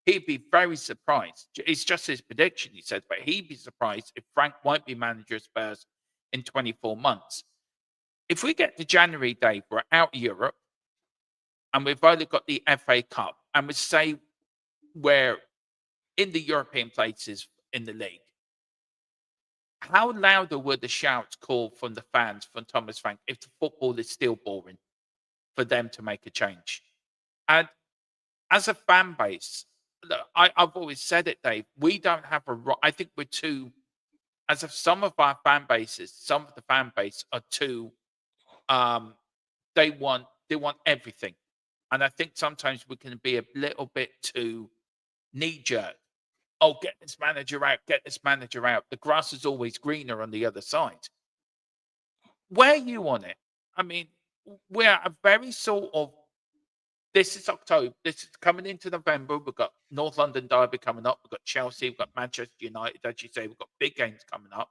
S2: He'd be very surprised. It's just his prediction, he said, but he'd be surprised if Frank won't be manager of Spurs in 24 months. If we get to January, Dave, we're out of Europe and we've only got the FA Cup and we say we're in the European places in the league, how louder would the shouts call from the fans from Thomas Frank if the football is still boring for them to make a change? And as a fan base, look, I've always said it, Dave, we don't have I think we're too, as of some of our fan bases, some of the fan base are too, they want everything. And I think sometimes we can be a little bit too knee-jerk. Oh, get this manager out, get this manager out. The grass is always greener on the other side. Where are you on it? I mean, we're a very sort of, this is October, this is coming into November. We've got North London Derby coming up. We've got Chelsea, we've got Manchester United, as you say, we've got big games coming up.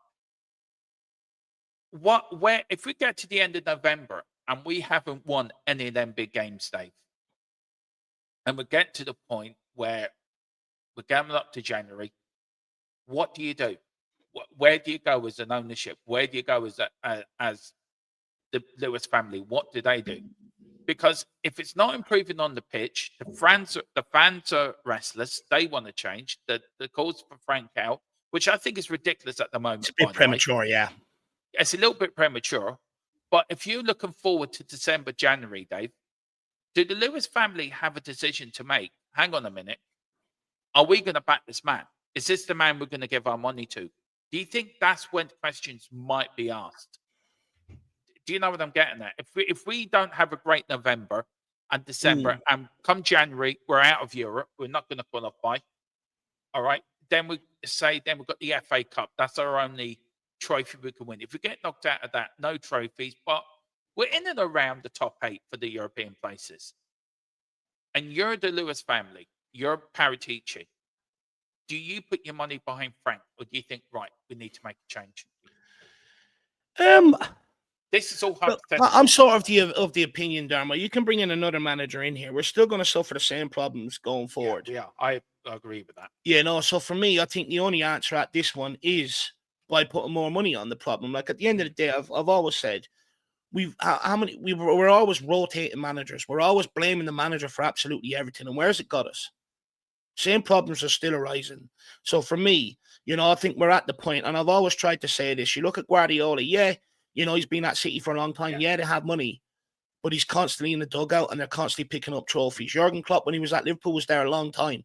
S2: If we get to the end of November and we haven't won any of them big games, Dave, and we get to the point where we're coming up to January, what do you do? Where do you go as an ownership? Where do you go as the Lewis family? What do they do? Because if it's not improving on the pitch, the fans are restless. They want to change. The calls for Frank out, which I think is ridiculous at the moment.
S3: It's a bit premature, yeah.
S2: It's a little bit premature. But if you're looking forward to December, January, Dave, do the Lewis family have a decision to make? Hang on a minute. Are we going to back this man? Is this the man we're going to give our money to? Do you think that's when questions might be asked? Do you know what I'm getting at? If we don't have a great November and December, and come January, we're out of Europe, we're not going to qualify. All right. Then we've got the FA Cup. That's our only trophy we can win. If we get knocked out of that, no trophies, but we're in and around the top 8 for the European places. And you're the Lewis family. You're Paratici. Do you put your money behind Frank, or do you think, right, we need to make a change? This is all hypothetical.
S3: I'm sort of the opinion, Dharma. You can bring in another manager in here. We're still going to suffer the same problems going forward.
S2: Yeah, I agree with that.
S3: Yeah, no. So for me, I think the only answer at this one is by putting more money on the problem. Like at the end of the day, I've always said we're always rotating managers. We're always blaming the manager for absolutely everything. And where's it got us? Same problems are still arising. So for me, I think we're at the point, and I've always tried to say this. You look at Guardiola, he's been at City for a long time. Yeah, they have money, but he's constantly in the dugout and they're constantly picking up trophies. Jurgen Klopp, when he was at Liverpool, was there a long time,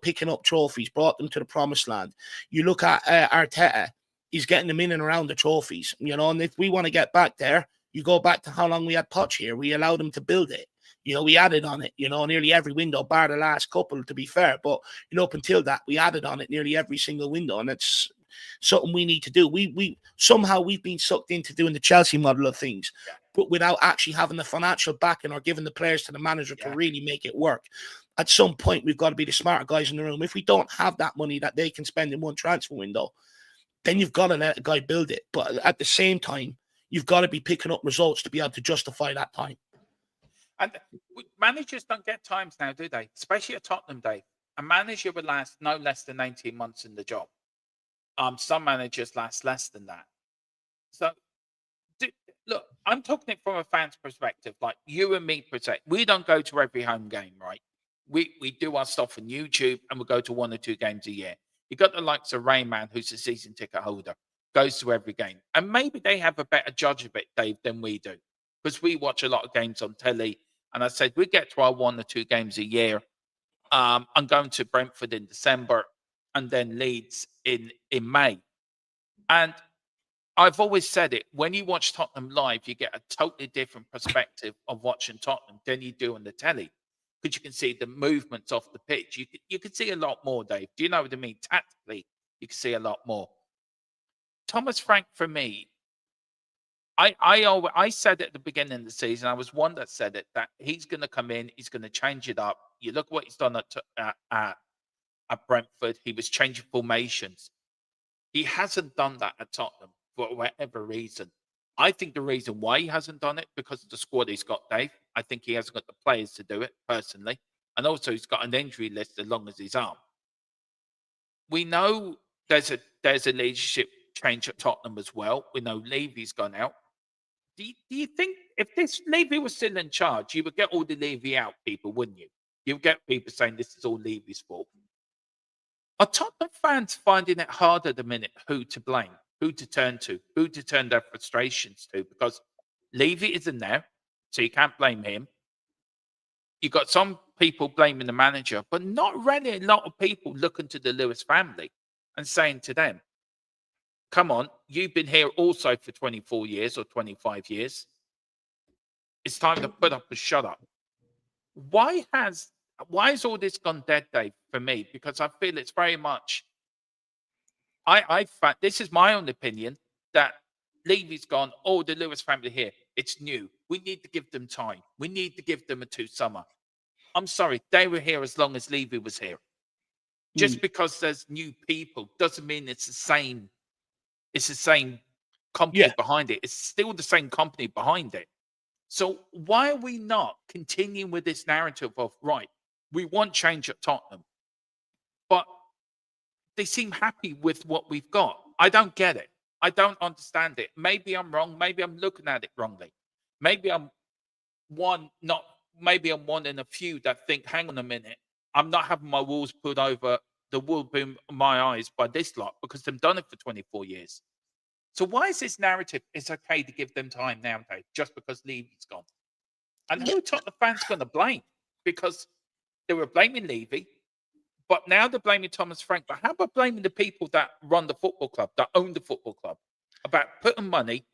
S3: picking up trophies, brought them to the promised land. You look at Arteta, he's getting them in and around the trophies, and if we want to get back there, you go back to how long we had Poch here. We allowed him to build it. You know, we added on it, you know, nearly every window, bar the last couple, to be fair. But, you know, up until that, we added on it nearly every single window. And it's something we need to do. We somehow we've been sucked into doing the Chelsea model of things, but without actually having the financial backing or giving the players to the manager to really make it work. At some point, we've got to be the smarter guys in the room. If we don't have that money that they can spend in one transfer window, then you've got to let a guy build it. But at the same time, you've got to be picking up results to be able to justify that time.
S2: And managers don't get times now, do they? Especially at Tottenham, Dave. A manager would last no less than 18 months in the job. Some managers last less than that. So, look, I'm talking it from a fan's perspective, like you and me, we don't go to every home game, right? We do our stuff on YouTube and we go to 1 or 2 games a year. You got the likes of Rayman, who's a season ticket holder, goes to every game. And maybe they have a better judge of it, Dave, than we do. Because we watch a lot of games on telly. And I said, we get to our 1 or 2 games a year. I'm going to Brentford in December and then Leeds in May. And I've always said it, when you watch Tottenham live, you get a totally different perspective of watching Tottenham than you do on the telly. Because you can see the movements off the pitch. You can see a lot more, Dave. Do you know what I mean? Tactically, you can see a lot more. Thomas Frank, for me, I said at the beginning of the season, I was one that said it, that he's going to come in, he's going to change it up. You look what he's done at Brentford. He was changing formations. He hasn't done that at Tottenham for whatever reason. I think the reason why he hasn't done it, because of the squad he's got, Dave. I think he hasn't got the players to do it, personally. And also he's got an injury list as long as his arm. We know there's a leadership change at Tottenham as well. We know Levy's gone out. Do you think if this Levy was still in charge, you would get all the Levy out people, wouldn't you? You would get people saying this is all Levy's fault. Are Tottenham fans finding it hard at the minute who to blame, who to turn to, who to turn their frustrations to? Because Levy isn't there, so you can't blame him. You got some people blaming the manager, but not really a lot of people looking to the Lewis family and saying to them, come on, you've been here also for 24 years or 25 years. It's time to put up and shut up. Why has all this gone dead, Dave, for me? Because I feel it's very much, I find, this is my own opinion, that Levy's gone, oh, the Lewis family here, it's new. We need to give them time. We need to give them a 2 summer. I'm sorry, they were here as long as Levy was here. Just because there's new people doesn't mean it's the same company behind it. It's still the same company behind it. So why are we not continuing with this narrative of, right, we want change at Tottenham, but they seem happy with what we've got? I don't get it. I don't understand it. Maybe I'm wrong. Maybe I'm looking at it wrongly. Maybe I'm one in a few that think, hang on a minute, I'm not having my walls put over the wool boom my eyes by this lot, because they've done it for 24 years. So why is this narrative it's okay to give them time now, Dave, just because Levy's gone? And who Tottenham fans going to blame? Because they were blaming Levy, but now they're blaming Thomas Frank. But how about blaming the people that run the football club, that own the football club, about putting money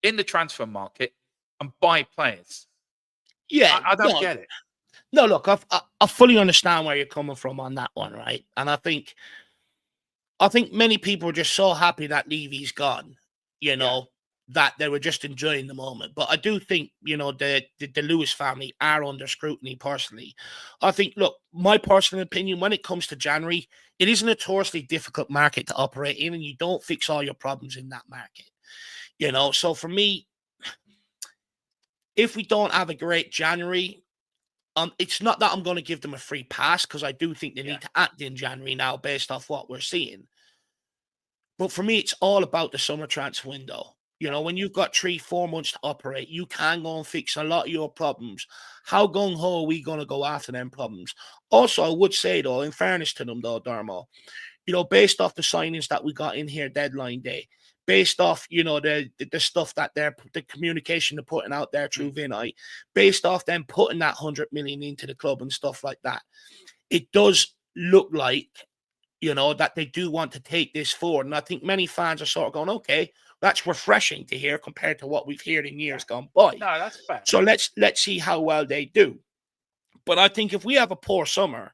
S2: in the transfer market and buy players?
S3: Yeah,
S2: I don't get it.
S3: No, look, I fully understand where you're coming from on that one, right? And I think many people are just so happy that Levy's gone, you know, that they were just enjoying the moment. But I do think, you know, the Lewis family are under scrutiny personally. I think, look, my personal opinion, when it comes to January, it is a notoriously difficult market to operate in, and you don't fix all your problems in that market. You know, so for me, if we don't have a great January, it's not that I'm going to give them a free pass, because I do think they need to act in January now based off what we're seeing. But for me, it's all about the summer transfer window. You know, when you've got 3-4 months to operate, you can go and fix a lot of your problems. How gung-ho are we going to go after them problems? Also, I would say, though, in fairness to them, though, Darmo, you know, based off the signings that we got in here deadline day, based off, you know, the stuff that the communication they're putting out there through Vinay, based off them putting that 100 million into the club and stuff like that, it does look like, you know, that they do want to take this forward. And I think many fans are sort of going, okay, that's refreshing to hear compared to what we've heard in years gone by.
S2: No, that's fair.
S3: So let's see how well they do. But I think if we have a poor summer,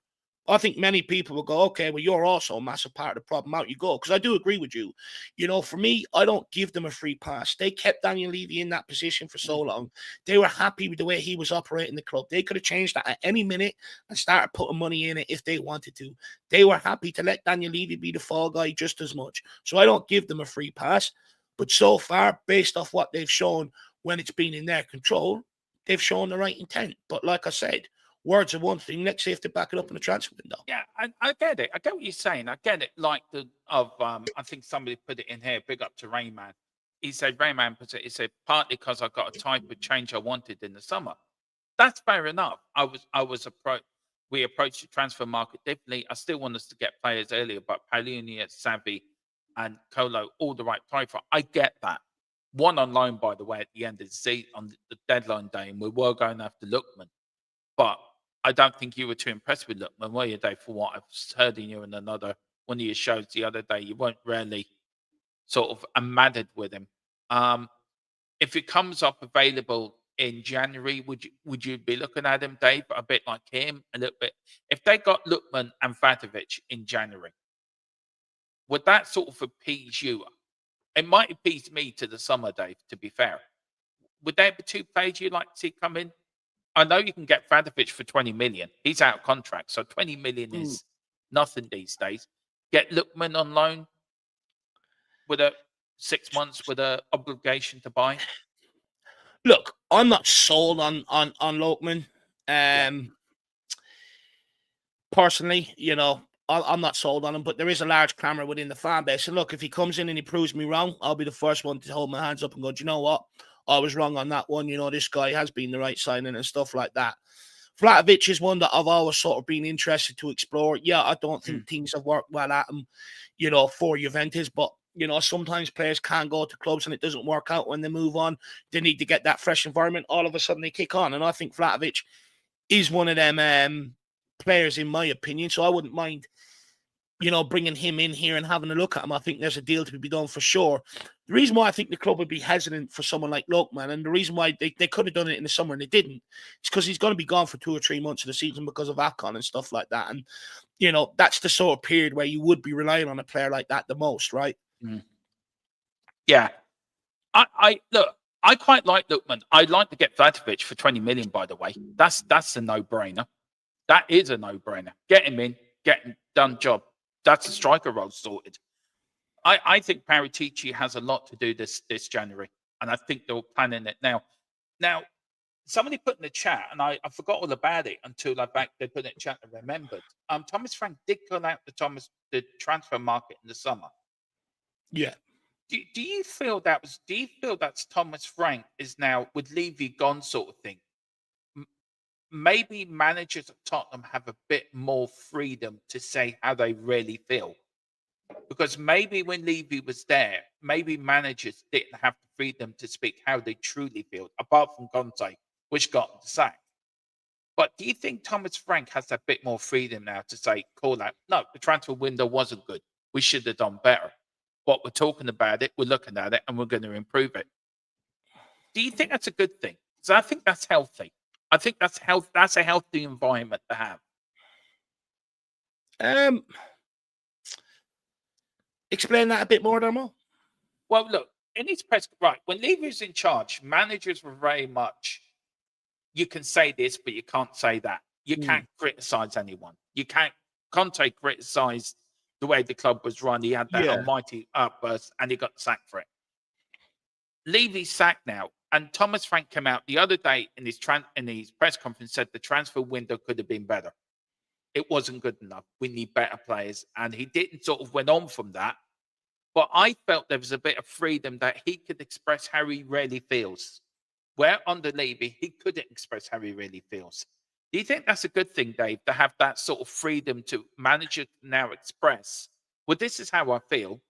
S3: I think many people will go, okay, well, you're also a massive part of the problem. Out you go. Because I do agree with you. You know, for me, I don't give them a free pass. They kept Daniel Levy in that position for so long. They were happy with the way he was operating the club. They could have changed that at any minute and started putting money in it if they wanted to. They were happy to let Daniel Levy be the fall guy just as much. So I don't give them a free pass. But so far, based off what they've shown when it's been in their control, they've shown the right intent. But like I said, words are one thing. Let's see if they back it up in the transfer window.
S2: Yeah, I get it. I get what you're saying. I get it. Like I think somebody put it in here. Big up to Rayman. He said Rayman put it. He said partly because I got a type of change I wanted in the summer. That's fair enough. We approached the transfer market differently. I still want us to get players earlier, but Paulinia, Savvy, and Colo, all the right profile. I get that. One on loan, by the way, at the end of the season on the deadline day, and we were going after Lookman, but I don't think you were too impressed with Lookman, were you, Dave? For what I've heard in you in another one of your shows the other day, you weren't really sort of enamored with him. If it comes up available in January, would you be looking at him, Dave? A bit like him, a little bit. If they got Lookman and Vadovic in January, would that sort of appease you? It might appease me to the summer, Dave. To be fair, would there be two players you'd like to see come in? I know you can get Vadovic for 20 million. He's out of contract, so 20 million is nothing these days. Get Lookman on loan with a 6 months with a obligation to buy.
S3: Look, I'm not sold on Lookman. Personally, you know, I'm not sold on him, but there is a large clamour within the fan base. And look, if he comes in and he proves me wrong, I'll be the first one to hold my hands up and go, do you know what? I was wrong on that one. You know, this guy has been the right signing and stuff like that. Vlahovic is one that I've always sort of been interested to explore. Yeah, I don't think things have worked well at him, you know, for Juventus. But, you know, sometimes players can go to clubs and it doesn't work out when they move on. They need to get that fresh environment. All of a sudden they kick on. And I think Vlahovic is one of them players, in my opinion. So I wouldn't mind, you know, bringing him in here and having a look at him. I think there's a deal to be done for sure. The reason why I think the club would be hesitant for someone like Lookman, and the reason why they could have done it in the summer and they didn't, is because he's going to be gone for 2 or 3 months of the season because of AFCON and stuff like that. And, you know, that's the sort of period where you would be relying on a player like that the most, right?
S2: Yeah. I look, I quite like Lookman. I'd like to get Vadovic for 20 million, by the way. That's a no-brainer. That is a no-brainer. Get him in, get him done job. That's a striker role sorted. I think Paratici has a lot to do this January, and I think they're planning it now. Now, somebody put in the chat, and I forgot all about it until they put it in chat and remembered. Thomas Frank did go out the transfer market in the summer.
S3: Yeah.
S2: Do you feel that's Thomas Frank is now with Levy gone sort of thing? Maybe managers at Tottenham have a bit more freedom to say how they really feel. Because maybe when Levy was there, maybe managers didn't have the freedom to speak how they truly feel, apart from Conte, which got the sack. But do you think Thomas Frank has a bit more freedom now to say, call out, no, the transfer window wasn't good. We should have done better. But we're talking about it, we're looking at it, and we're going to improve it. Do you think that's a good thing? Because I think that's healthy. I think that's a healthy environment to have.
S3: Explain that a bit more, Dermo.
S2: Well, look, in his press, right, when Levy was in charge, managers were very much, you can say this, but you can't say that. You can't criticize anyone. You can't. Conte criticized the way the club was run. He had that almighty outburst, and he got sacked for it. Levy's sacked now, and Thomas Frank came out the other day in his press conference, said the transfer window could have been better. It wasn't good enough. We need better players. And he didn't sort of went on from that. But I felt there was a bit of freedom that he could express how he really feels. Where under Levy, he couldn't express how he really feels. Do you think that's a good thing, Dave, to have that sort of freedom to managers now express, well, this is how I feel.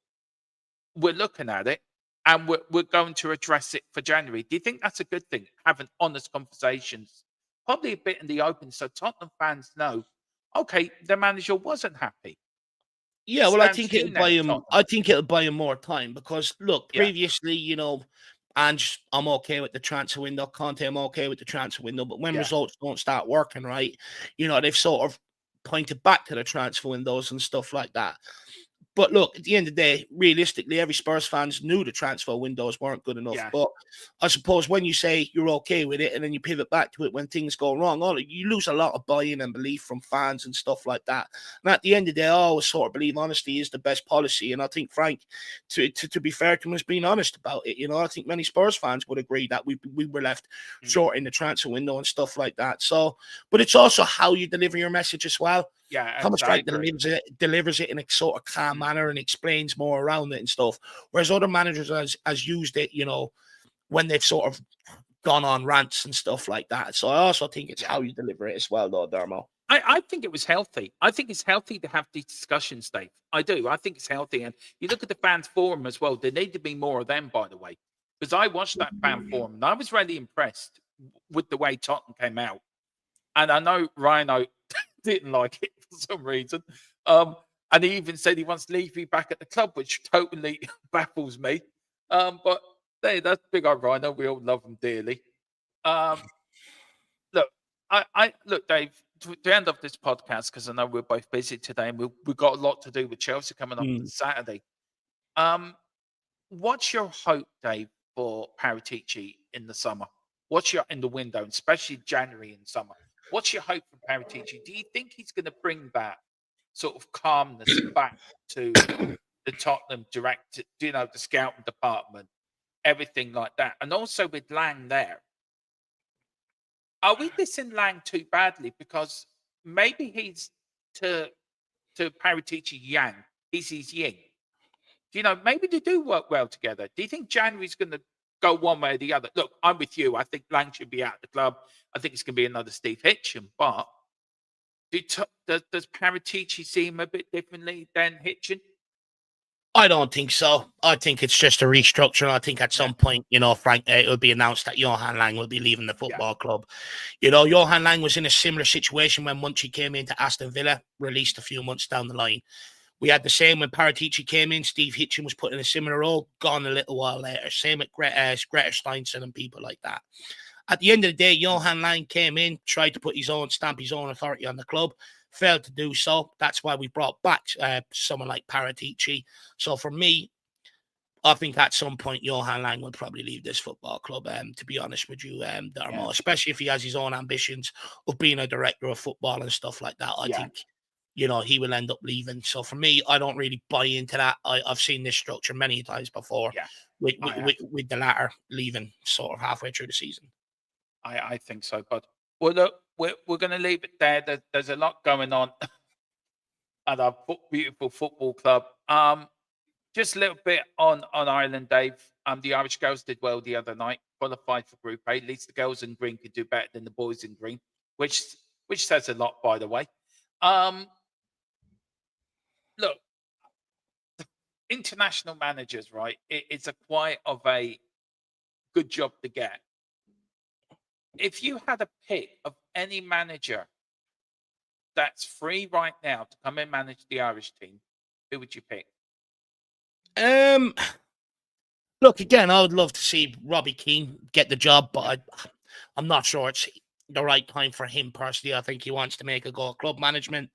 S2: We're looking at it and we're going to address it for January. Do you think that's a good thing? Having honest conversations, probably a bit in the open, so Tottenham fans know, okay, the manager wasn't happy.
S3: Yeah, well, I think it'll buy him. I think it'll buy him more time because, look, previously, you know, And I'm okay with the transfer window. Conte, I'm okay with the transfer window. But when
S2: Yeah.
S3: results don't start working right, they've sort of pointed back to the transfer windows and stuff like that. But look, at the end of the day, realistically, every Spurs fans knew the transfer windows weren't good enough.
S2: Yeah.
S3: But I suppose when you say you're okay with it and then you pivot back to it when things go wrong, you lose a lot of buy-in and belief from fans and stuff like that. And at the end of the day, I always sort of believe honesty is the best policy. And I think Frank, to be fair to him, has been honest about it. I think many Spurs fans would agree that we were left short in the transfer window and stuff like that. So, but it's also how you deliver your message as well.
S2: Yeah,
S3: Thomas Frank
S2: agree.
S3: delivers it in a sort of calm manner and explains more around it and stuff. Whereas other managers has used it, when they've sort of gone on rants and stuff like that. So I also think it's how you deliver it as well, though, Dermo.
S2: I think it was healthy. I think it's healthy to have these discussions, Dave. I do. I think it's healthy. And you look at the fans forum as well. There need to be more of them, by the way. Because I watched that fan forum and I was really impressed with the way Tottenham came out. And I know Rhino didn't like it for some reason. And he even said he wants to leave me back at the club, which totally baffles me. But hey, that's big old Rhino. We all love him dearly. Look, look, Dave, to end off this podcast, because I know we're both busy today and we've got a lot to do with Chelsea coming up on Saturday. What's your hope, Dave, for Paratici in the summer? What's your in the window, especially January and summer? What's your hope for Paratici? Do you think he's going to bring that sort of calmness back to the Tottenham the scouting department, everything like that? And also with Lang there, are we dissing Lang too badly? Because maybe he's to Paratici Yang, he's his yin. Maybe they do work well together. Do you think January's going to go one way or the other? Look, I'm with you. I think Lang should be out of the club. I think it's going to be another Steve Hitchen. But does Paratici see him a bit differently than Hitchen?
S3: I don't think so. I think it's just a restructure. I think at some point, Frank, it will be announced that Johan Lang will be leaving the football club. Johan Lang was in a similar situation when once he came into Aston Villa, released a few months down the line. We had the same when Paratici came in. Steve Hitchen was put in a similar role, gone a little while later. Same with Greta Steinson and people like that. At the end of the day, Johan Lang came in, tried to put his own authority on the club, failed to do so. That's why we brought back someone like Paratici. So for me, I think at some point, Johan Lang will probably leave this football club, to be honest with you, Darmo, especially if he has his own ambitions of being a director of football and stuff like that. I think he will end up leaving. So for me, I don't really buy into that. I've seen this structure many times before with the latter leaving sort of halfway through the season.
S2: I think so, but well, look, we're going to leave it there. There's a lot going on at our beautiful football club. Just a little bit on Ireland, Dave. The Irish girls did well the other night, qualified for Group A. At least the girls in green could do better than the boys in green, which says a lot, by the way. Look, international managers, right? It's a quite of a good job to get. If you had a pick of any manager that's free right now to come and manage the Irish team, who would you pick?
S3: Look, again, I would love to see Robbie Keane get the job, but I'm not sure it's the right time for him personally. I think he wants to make a go at club management.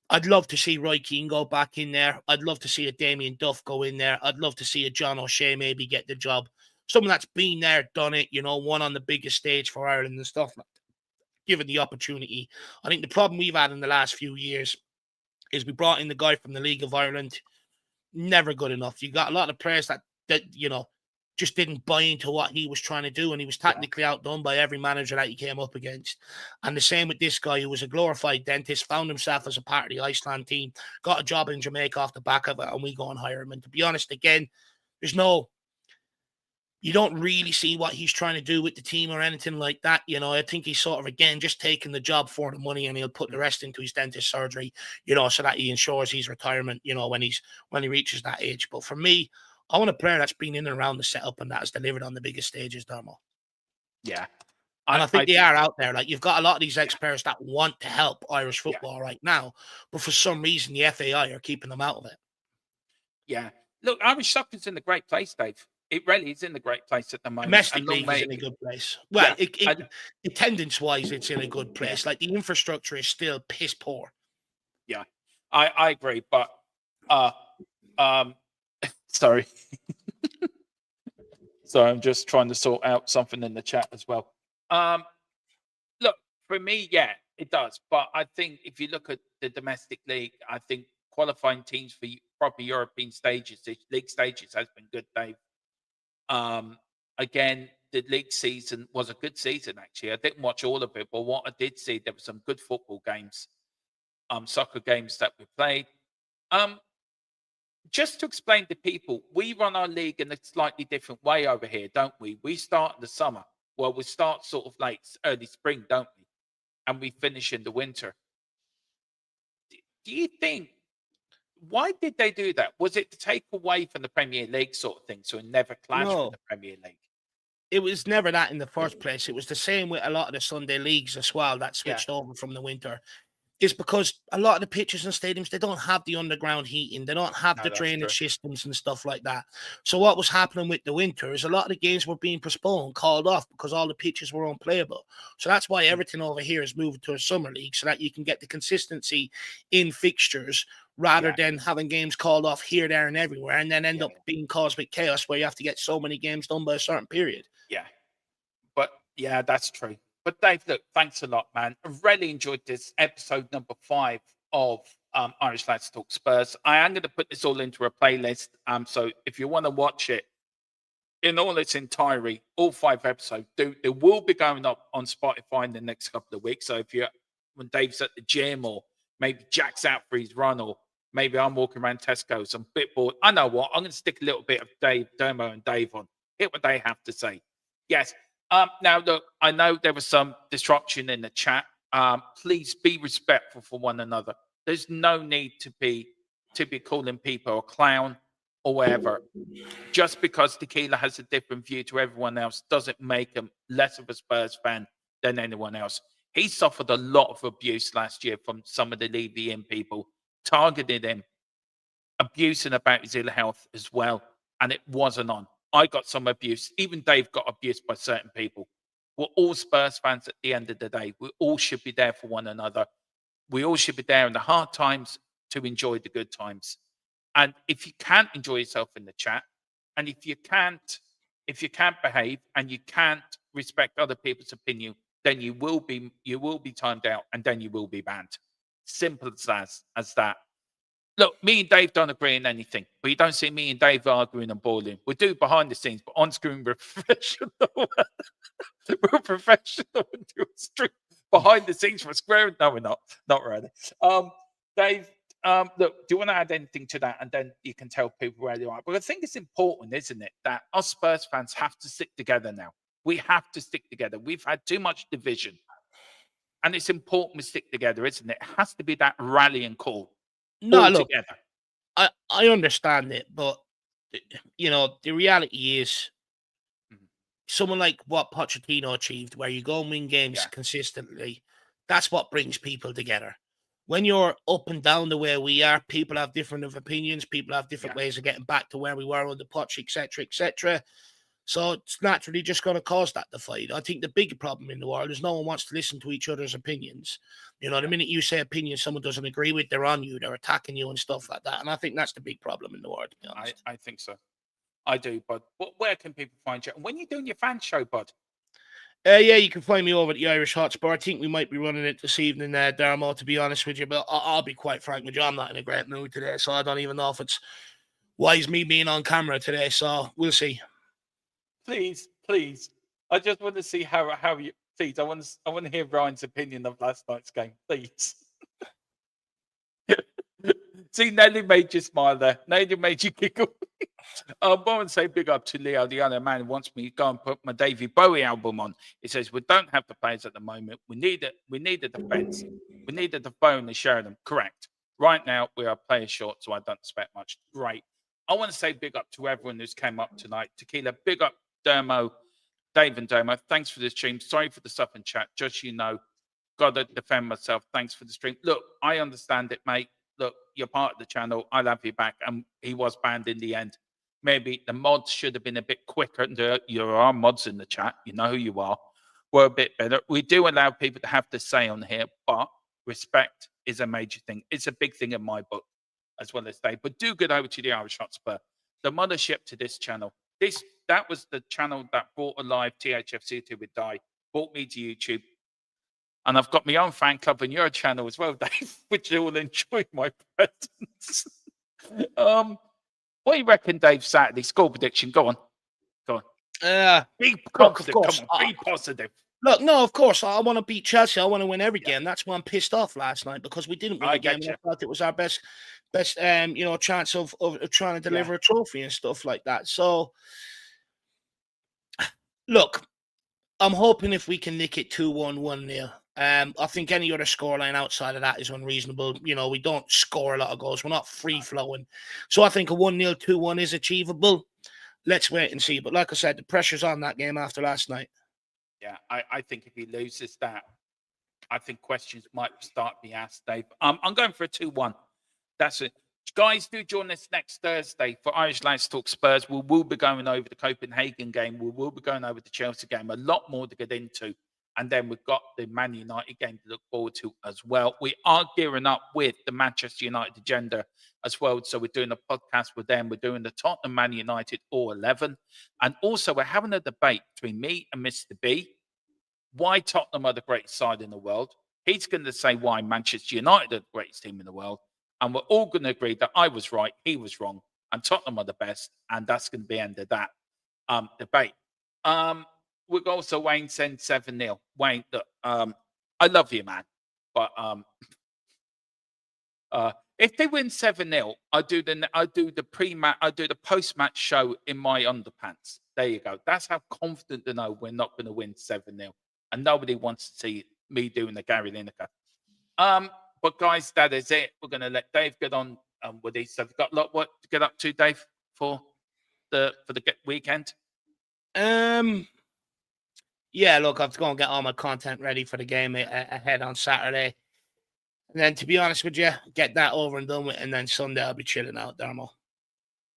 S3: I'd love to see Roy Keane go back in there. I'd love to see a Damien Duff go in there. I'd love to see a John O'Shea maybe get the job. Someone that's been there, done it, won on the biggest stage for Ireland and stuff, given the opportunity. I think the problem we've had in the last few years is we brought in the guy from the League of Ireland, never good enough. You got a lot of players that just didn't buy into what he was trying to do, and he was technically outdone by every manager that he came up against. And the same with this guy who was a glorified dentist, found himself as a part of the Iceland team, got a job in Jamaica off the back of it, and we go and hire him. And to be honest, again, you don't really see what he's trying to do with the team or anything like that. I think he's sort of, again, just taking the job for the money, and he'll put the rest into his dentist surgery, so that he ensures his retirement, when he reaches that age. But for me, I want a player that's been in and around the setup and that has delivered on the biggest stages, Dermo.
S2: Yeah.
S3: And I think they are out there. Like, you've got a lot of these ex-players that want to help Irish football right now, but for some reason, the FAI are keeping them out of it.
S2: Yeah. Look, Irish soccer's in a great place, Dave. it really is in a great place at the moment.
S3: Domestic
S2: And long
S3: league
S2: may
S3: is
S2: it
S3: in a
S2: be.
S3: good place. Well,
S2: Yeah,
S3: attendance-wise, it's in a good place. Like, the infrastructure is still piss poor.
S2: yeah, I agree. But um, sorry, so I'm just trying to sort out something in the chat as well. Look, for me, yeah, it does. But I think if you look at the domestic league, I think qualifying teams for proper European stages, the league stages, has been good, Dave. Again, the league season was a good season, actually. I didn't watch all of it, but what I did see, there were some good football games, soccer games that we played. Um, just to explain to people, we run our league in a slightly different way over here, don't we? We start in the summer. Well, we start sort of like early spring, don't we? And we finish in the winter. Do you think, why did they do that? Was it to take away from the Premier League sort of thing, so it never clashed with
S3: No,
S2: the Premier League?
S3: it was never that in the first place. It was the same with a lot of the Sunday leagues as well that
S2: Yeah,
S3: switched over from the winter. Is because a lot of the pitches and stadiums, they don't have the underground heating, they don't have
S2: no,
S3: the
S2: that's true.
S3: drainage systems and stuff like that. So what was happening with the winter is a lot of the games were being postponed, called off because all the pitches were unplayable. So that's why
S2: Mm,
S3: everything over here is moving to a summer league so that you can get the consistency in fixtures rather
S2: yeah,
S3: than having games called off here, there, and everywhere, and then end
S2: yeah,
S3: up being cosmic chaos where you have to get so many games done by a certain period.
S2: yeah. But yeah, that's true. But Dave, look, thanks a lot, man. I really enjoyed this episode number 5 of Irish Lads Talk Spurs. I am going to put this all into a playlist. So if you want to watch it in all its entirety, all 5 episodes, they will be going up on Spotify in the next couple of weeks. So if you're when Dave's at the gym, or maybe Jack's out for his run, or maybe I'm walking around Tesco's, I'm a bit bored. I know what, I'm going to stick a little bit of Dave, Dermo, and Dave on. Hear what they have to say. Yes. Now look, I know there was some disruption in the chat. Please be respectful for one another. There's no need to be calling people a clown or whatever. Just because Tequila has a different view to everyone else doesn't make him less of a Spurs fan than anyone else. He suffered a lot of abuse last year from some of the Leave the In people, targeted him, abusing about his ill health as well, and it wasn't on. I got some abuse. Even Dave got abused by certain people. We're all Spurs fans at the end of the day. We all should be there for one another. We all should be there in the hard times to enjoy the good times. And if you can't enjoy yourself in the chat, and if you can't behave and you can't respect other people's opinion, then you will be timed out, and then you will be banned. Simple as that. Look, me and Dave don't agree on anything, but you don't see me and Dave arguing and boiling. We do behind the scenes, but on screen we're professional. We're professional and do a stream behind the scenes for squaring. No, we're not. Not really. Dave, look, do you want to add anything to that? And then you can tell people where they are. But I think it's important, isn't it, that us Spurs fans have to stick together now. We have to stick together. We've had too much division. And it's important we stick together, isn't it? It has to be that rallying call
S3: No,
S2: all
S3: look,
S2: together.
S3: I understand it, but the reality is
S2: Mhm.
S3: someone like what Pochettino achieved, where you go and win games
S2: Yeah.
S3: consistently, that's what brings people together. When you're up and down the way we are, people have different of opinions, people have different
S2: Yeah.
S3: ways of getting back to where we were under Poch, etc., etc. So it's naturally just going to cause that divide. I think the big problem in the world is no one wants to listen to each other's opinions. The
S2: Yeah.
S3: minute you say opinion someone doesn't agree with, they're on you, they're attacking you and stuff like that. And I think that's the big problem in the world, to be honest.
S2: I think so. I do, bud. Where can people find you? And when you're doing your fan show, bud?
S3: Yeah, you can find me over at the Irish Hotspur. I think we might be running it this evening, Darmo, to be honest with you. But I'll be quite frank with you. I'm not in a great mood today, so I don't even know if it's wise me being on camera today. So we'll see.
S2: Please, please. I just want to see how you. Please, I want to hear Ryan's opinion of last night's game. Please. See, Nelly made you smile there. Nelly made you giggle. I want to say big up to Leo, the other man who wants me to go and put my David Bowie album on. He says, we don't have the players at the moment. We need it. We need a defense. We need a Defoe and Sheridan. Correct. Right now, we are players short, so I don't expect much. Great. I want to say big up to everyone who's came up tonight. Tequila, big up Dermo, Dave and Dermo. Thanks for the stream. Sorry for the stuff in chat. Just got to defend myself. Thanks for the stream. Look, I understand it, mate. Look, you're part of the channel. I'll have you back. And he was banned in the end. maybe the mods should have been a bit quicker. There are mods in the chat. You know who you are. We're a bit better. We do allow people to have to say on here, but respect is a major thing. It's a big thing in my book, as well as they. But do get over to the Irish Hotspur, the mothership to this channel. That was the channel that brought alive THFC to with Die, brought me to YouTube. And I've got my own fan club and your channel as well, Dave, which you will enjoy my presence. What do you reckon, Dave, Saturday? Score prediction. Go on. Be confident. Come on, be positive.
S3: Look, no, of course. I want to beat Chelsea. I want to win every game. That's why I'm pissed off last night, because we didn't win the game. I thought it was our best chance of trying to deliver a trophy and stuff like that. So, look, I'm hoping if we can nick it 2-1, 1-0. I think any other scoreline outside of that is unreasonable. You know, we don't score a lot of goals. We're not free-flowing. So I think a 1-0, 2-1 is achievable. Let's wait and see. But like I said, the pressure's on that game after last night.
S2: Yeah, I think if he loses that, I think questions might start being asked, Dave. I'm going for a 2-1. That's it. Guys, do join us next Thursday for Irish Lads Talk Spurs. We will be going over the Copenhagen game. We will be going over the Chelsea game. A lot more to get into. And then we've got the Man United game to look forward to as well. We are gearing up with the Manchester United agenda as well. So we're doing a podcast with them. We're doing the Tottenham Man United All-11. And also we're having a debate between me and Mr. B. Why Tottenham are the greatest side in the world. He's going to say why Manchester United are the greatest team in the world. And we're all going to agree that I was right, he was wrong, and Tottenham are the best. And that's going to be the end of that debate. We're also Wayne send 7-0. Wayne, look, I love you, man. But if they win 7-0, I do the post-match show in my underpants. There you go. That's how confident I know we're not going to win 7-0. And nobody wants to see me doing the Gary Lineker. But guys, that is it. We're going to let Dave get on with these. So we've got a lot of work to get up to, Dave, for the weekend.
S3: Yeah, look, I have to go and get all my content ready for the game ahead on Saturday. And then, to be honest with you, get that over and done with. And then Sunday, I'll be chilling out, Dermo.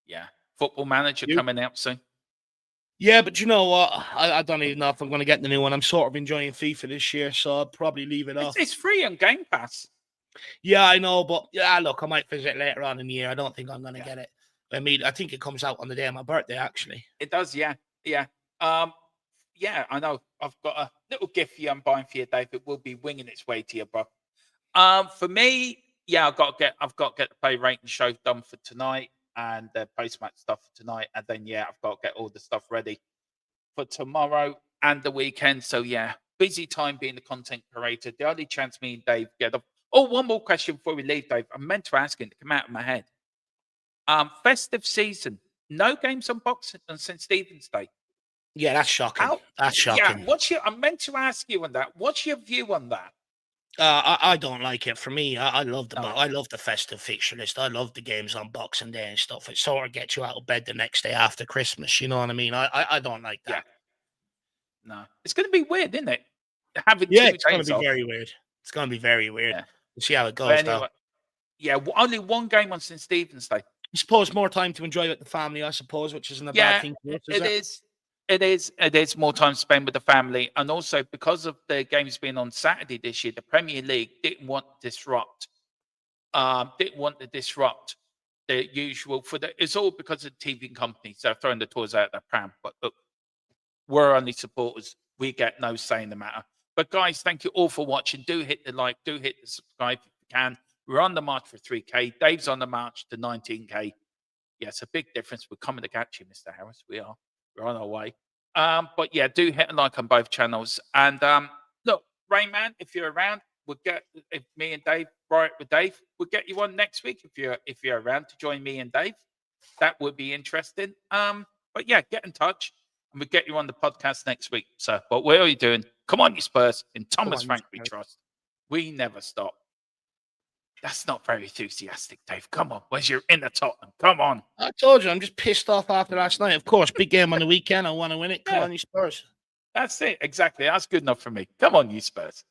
S2: Yeah. Football Manager coming out soon.
S3: Yeah, but you know what? I don't even know if I'm going to get the new one. I'm sort of enjoying FIFA this year, so I'll probably leave it off.
S2: It's free on Game Pass.
S3: Yeah, I know, but look, I might visit later on in the year. I don't think I'm going to get it. I think it comes out on the day of my birthday, actually.
S2: It does, yeah. Yeah, I know. I've got a little gift for you I'm buying for you, Dave. It will be winging its way to you, bro. For me, I've got to get the play rating show done for tonight and the post-match stuff for tonight. And then, I've got to get all the stuff ready for tomorrow and the weekend. So, busy time being the content creator. The only chance me and Dave get up. Oh, one more question before we leave, Dave. I meant to ask it to come out of my head. Festive season. No games on Boxing on St. Stephen's Day.
S3: Yeah, that's shocking. That's shocking.
S2: Yeah, I meant to ask you on that. What's your view on that?
S3: I don't like it. For me, I love the festive fixture list. I love the games on Boxing Day and stuff. It sort of gets you out of bed the next day after Christmas. You know what I mean? I don't like that.
S2: Yeah. No, it's going to be weird, isn't it? Having
S3: it's going to be very weird. It's going to be very weird. Yeah. We'll see how it goes. Anyway,
S2: only one game on St. Stephen's Day.
S3: I suppose more time to enjoy with the family, I suppose, which isn't a bad thing.
S2: It is more time spent with the family, and also because of the games being on Saturday this year, the Premier League didn't want to disrupt the usual it's all because of TV companies. They're throwing the toys out of their pram. But look, we're only supporters. We get no say in the matter. But guys, thank you all for watching. Do hit the like, do hit the subscribe if you can. We're on the march for 3K. Dave's on the march to 19K. Yeah, it's a big difference. We're coming to catch you, Mr. Harris. We are. We're on our way. But do hit a like on both channels. And look, Rayman, if you're around, if me and Dave, right with Dave, we'll get you on next week if you're around to join me and Dave. That would be interesting. But get in touch and we'll get you on the podcast next week. So, but what are you doing? Come on, you Spurs. In Thomas Frank we trust. We never stop. That's not very enthusiastic, Dave. Come on. Where's your inner Tottenham? Come on.
S3: I told you, I'm just pissed off after last night. Of course, big game on the weekend. I want to win it. Come on, you Spurs.
S2: That's it. Exactly. That's good enough for me. Come on, you Spurs.